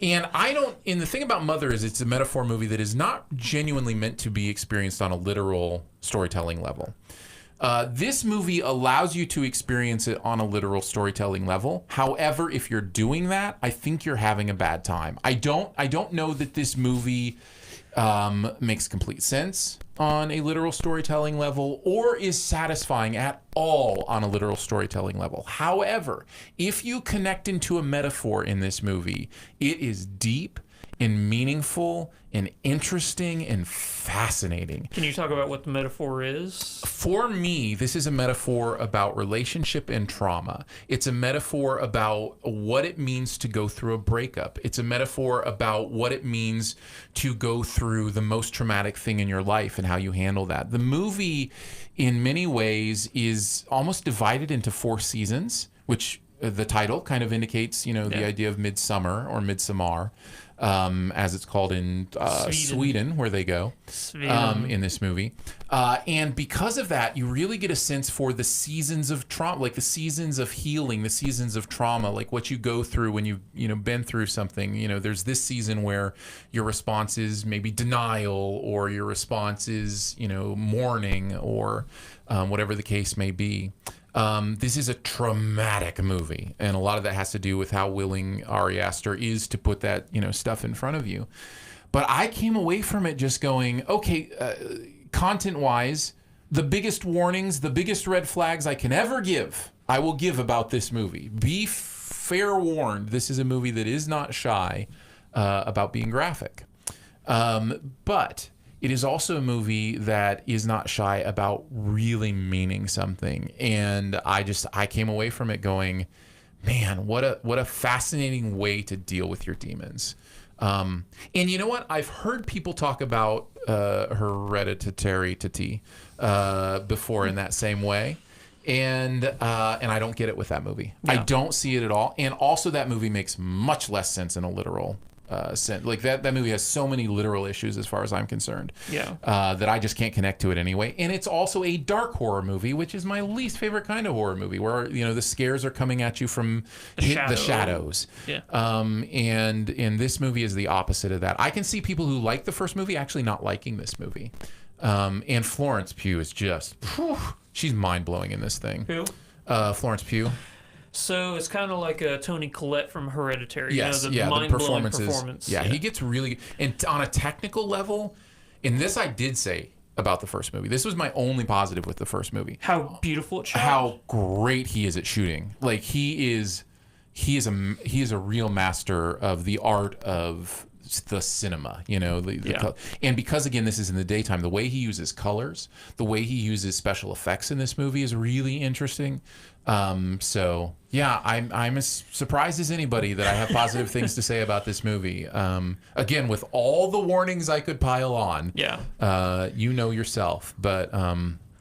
And I don't. And the thing about Mother is it's a metaphor movie that is not genuinely meant to be experienced on a literal storytelling level. This movie allows you to experience it on a literal storytelling level. However, if you're doing that, I think you're having a bad time. I don't know that this movie makes complete sense on a literal storytelling level or is satisfying at all on a literal storytelling level. However, if you connect into a metaphor in this movie, it is deep and meaningful and interesting and fascinating. Can you talk about what the metaphor is? For me, this is a metaphor about relationship and trauma. It's a metaphor about what it means to go through a breakup. It's a metaphor about what it means to go through the most traumatic thing in your life and how you handle that. The movie, in many ways, is almost divided into 4 seasons, which the title kind of indicates, the idea of midsummer or midsommar. As it's called in Sweden, where they go in this movie. And because of that, you really get a sense for the seasons of trauma, like the seasons of healing, the seasons of trauma, like what you go through when you've been through something. There's this season where your response is maybe denial, or your response is, mourning, or whatever the case may be. This is a traumatic movie, and a lot of that has to do with how willing Ari Aster is to put that, stuff in front of you. But I came away from it just going, okay, content-wise, the biggest warnings, the biggest red flags I can ever give, I will give about this movie. Be fair warned, this is a movie that is not shy about being graphic. But it is also a movie that is not shy about really meaning something. And I came away from it going, man, what a fascinating way to deal with your demons. And you know what? I've heard people talk about Hereditary before in that same way. And I don't get it with that movie. No. I don't see it at all. And also that movie makes much less sense in a literal sense. Like that movie has so many literal issues as far as I'm concerned. Yeah. That I just can't connect to it anyway. And it's also a dark horror movie, which is my least favorite kind of horror movie, where the scares are coming at you from the shadows. Yeah. And this movie is the opposite of that. I can see people who like the first movie actually not liking this movie. And Florence Pugh is just, she's mind blowing in this thing. Who? Florence Pugh. So it's kind of like a Toni Collette from Hereditary. Yes, the the performances. performance. Yeah, he gets really, and on a technical level, in this I did say, about the first movie. This was my only positive with the first movie. How beautiful it shot. How great he is at shooting. Like he is a real master of the art of the cinema, you know, and because again this is in the daytime, the way he uses colors, the way he uses special effects in this movie is really interesting. So yeah, I'm as surprised as anybody that I have positive things to say about this movie. Again, with all the warnings I could pile on, you know yourself, but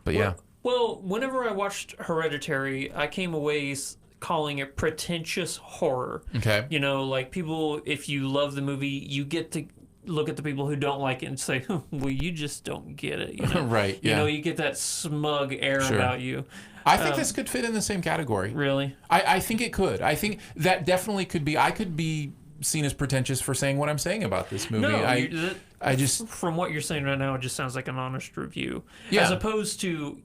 yeah. Well, whenever I watched Hereditary, I came away calling it pretentious horror. Okay. You know, like people, if you love the movie, you get to look at the people who don't like it and say, well, you just don't get it. You know? Right. Yeah. You know, you get that smug air about you. I think this could fit in the same category. Really? I think it could. I think that definitely could be. I could be seen as pretentious for saying what I'm saying about this movie. No, I just from what you're saying right now, it just sounds like an honest review, Yeah. as opposed to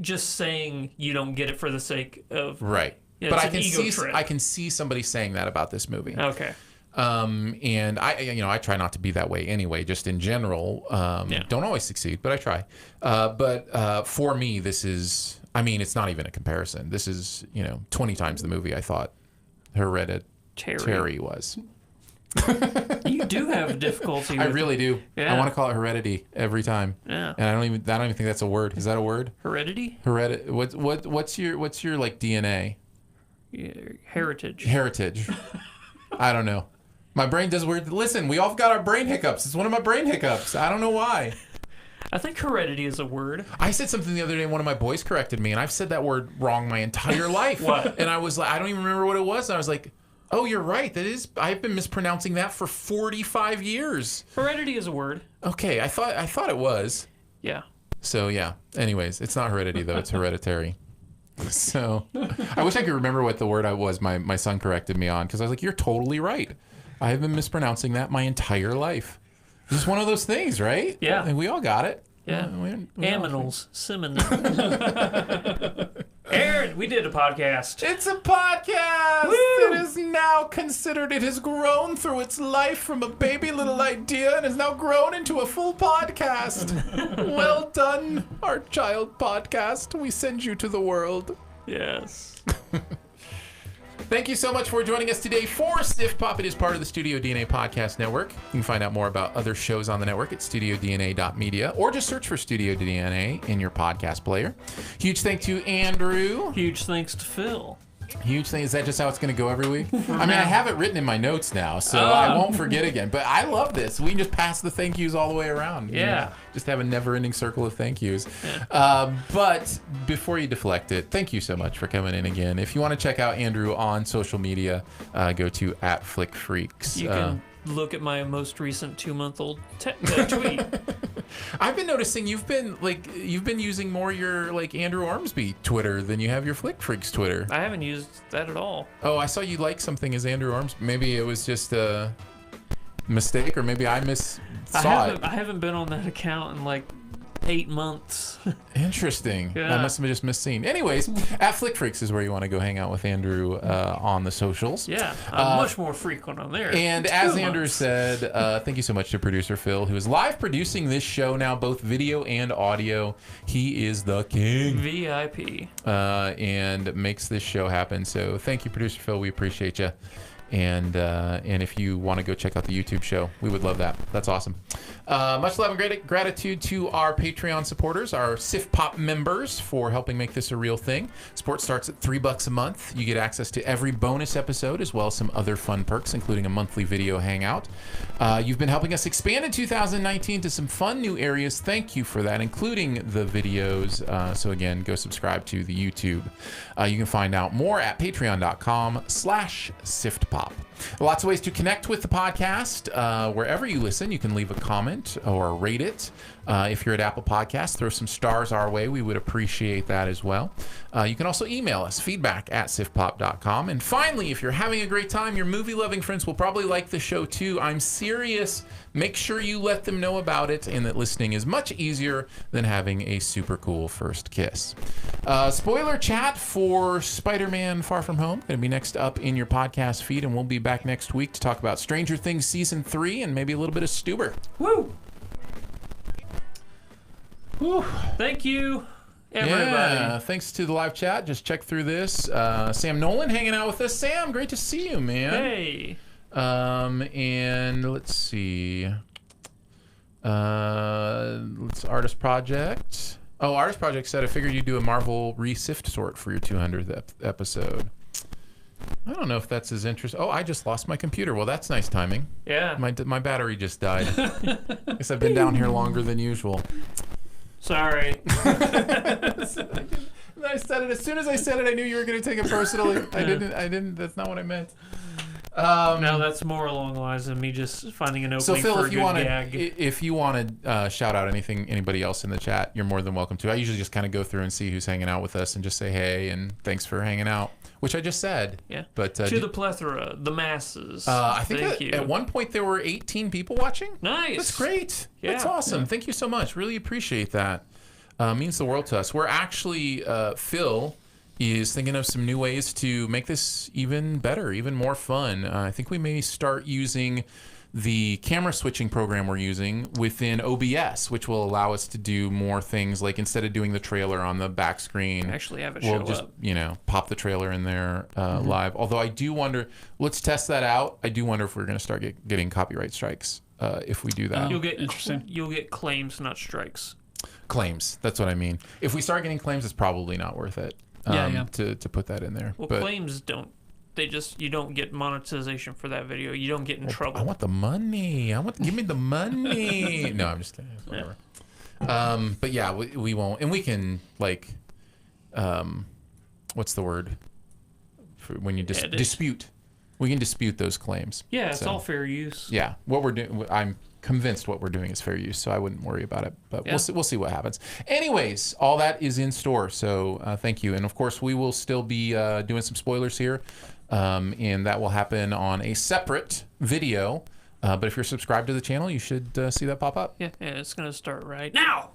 just saying you don't get it for the sake of right. Yeah, but it's I can see somebody saying that about this movie. Okay. And I try not to be that way anyway, just in general. Don't always succeed, but I try. But for me, this is, I mean, it's not even a comparison. This is, 20 times the movie I thought Hereditary was. You do have difficulty with I really do. Yeah. I want to call it Heredity every time. Yeah. And I don't even think that's a word. Is that a word? Heredity? What's your like DNA? Yeah, heritage. I don't know. My brain does weird. Listen, we all got our brain hiccups. It's one of my brain hiccups. I don't know why. I think heredity is a word. I said something the other day. One of my boys corrected me, and I've said that word wrong my entire life. What? And I was like, I don't even remember what it was. And I was like, oh, you're right. That is. I've been mispronouncing that for 45 years. Heredity is a word. Okay, I thought it was. Yeah. So yeah. Anyways, it's not heredity though. It's hereditary. So I wish I could remember what the word I was. My son corrected me on because I was like, "You're totally right. I have been mispronouncing that my entire life." It's just one of those things, right? Yeah. And we all got it. Yeah. We Aminals. Simon. Aaron, we did a podcast. It's a podcast. Woo! It is now considered. It has grown through its life from a baby little idea and has now grown into a full podcast. Well done, our child podcast. We send you to the world. Yes. Thank you so much for joining us today for SiftPop. It is part of the Studio DNA Podcast Network. You can find out more about other shows on the network at studiodna.media or just search for Studio DNA in your podcast player. Huge thanks to Andrew. Huge thanks to Phil. Huge thing. Is that just how it's going to go every week? I mean, I have it written in my notes now, so I won't forget again. But I love this. We can just pass the thank yous all the way around. Yeah. Just have a never-ending circle of thank yous. But before you deflect it, thank you so much for coming in again. If you want to check out Andrew on social media, go to @FlickFreaks. You can look at my most recent 2-month-old tweet. I've been noticing you've been using more your like Andrew Ormsby Twitter than you have your Flick Freaks Twitter. I haven't used that at all. Oh, I saw you like something as Andrew Ormsby. Maybe it was just a mistake, or maybe I saw it. I haven't been on that account in like 8 months. Interesting. Yeah. I must have just missed. Anyways, @FlickFreaks is where you want to go hang out with Andrew on the socials. Yeah, I'm much more frequent on there. And as Andrew said, thank you so much to producer Phil, who is live producing this show now, both video and audio. He is the king. VIP. And makes this show happen. So thank you, producer Phil. We appreciate you. And if you want to go check out the YouTube show, we would love that. That's awesome. Much love and great gratitude to our Patreon supporters, our SiftPop members, for helping make this a real thing. Support starts at $3 a month. You get access to every bonus episode, as well as some other fun perks, including a monthly video hangout. You've been helping us expand in 2019 to some fun new areas. Thank you for that, including the videos. So again, go subscribe to the YouTube. You can find out more at patreon.com/SiftPop. Lots of ways to connect with the podcast. Wherever you listen, you can leave a comment or rate it. If you're at Apple Podcasts, throw some stars our way. We would appreciate that as well. You can also email us, feedback@siftpop.com. And finally, if you're having a great time, your movie-loving friends will probably like the show too. I'm serious. Make sure you let them know about it and that listening is much easier than having a super cool first kiss. Spoiler chat for Spider-Man Far From Home. Going to be next up in your podcast feed, and we'll be back next week to talk about Stranger Things Season 3 and maybe a little bit of Stuber. Woo! Whew. Thank you, everybody. Yeah, thanks to the live chat. Just check through this. Sam Nolan hanging out with us. Sam, great to see you, man. Hey. And let's see. Let's Artist Project. Oh, Artist Project said, I figured you'd do a Marvel re-sift sort for your 200th episode. I don't know if that's as interesting. Oh, I just lost my computer. Well, that's nice timing. Yeah. My battery just died. I guess I've been down here longer than usual. Sorry. I said it. As soon as I said it, I knew you were going to take it personally. I didn't. That's not what I meant. No, that's more along the lines of me just finding an opening So Phil, for a if you good want gag. to, if you want to shout out anybody else in the chat, you're more than welcome to. I usually just kind of go through and see who's hanging out with us and just say hey and thanks for hanging out, which I just said. Yeah. But to the plethora, the masses. I think Thank you. at one point there were 18 people watching. Nice. That's great. Yeah. That's awesome. Thank you so much. Really appreciate that. Means the world to us. We're actually Phil is thinking of some new ways to make this even better, even more fun. I think we may start using the camera switching program we're using within OBS, which will allow us to do more things, like instead of doing the trailer on the back screen, Actually have it we'll show just up. pop the trailer in there live. Although I do wonder, let's test that out. I do wonder if we're going to start getting copyright strikes if we do that. You'll get Interesting. You'll get claims, not strikes. Claims. That's what I mean. If we start getting claims, it's probably not worth it. Yeah. To put that in there. Well, but claims don't. You don't get monetization for that video. You don't get in trouble. I want the money. Give me the money. No, I'm just kidding. Whatever. But yeah, we won't, and we can what's the word for when you dispute? We can dispute those claims. Yeah, it's all fair use. Yeah, what we're doing, I'm convinced what we're doing is fair use, so I wouldn't worry about it. But Yeah. we'll see what happens. Anyways, all that is in store, so thank you. And of course, we will still be doing some spoilers here, and that will happen on a separate video. But if you're subscribed to the channel, you should see that pop up. Yeah, it's gonna start right now.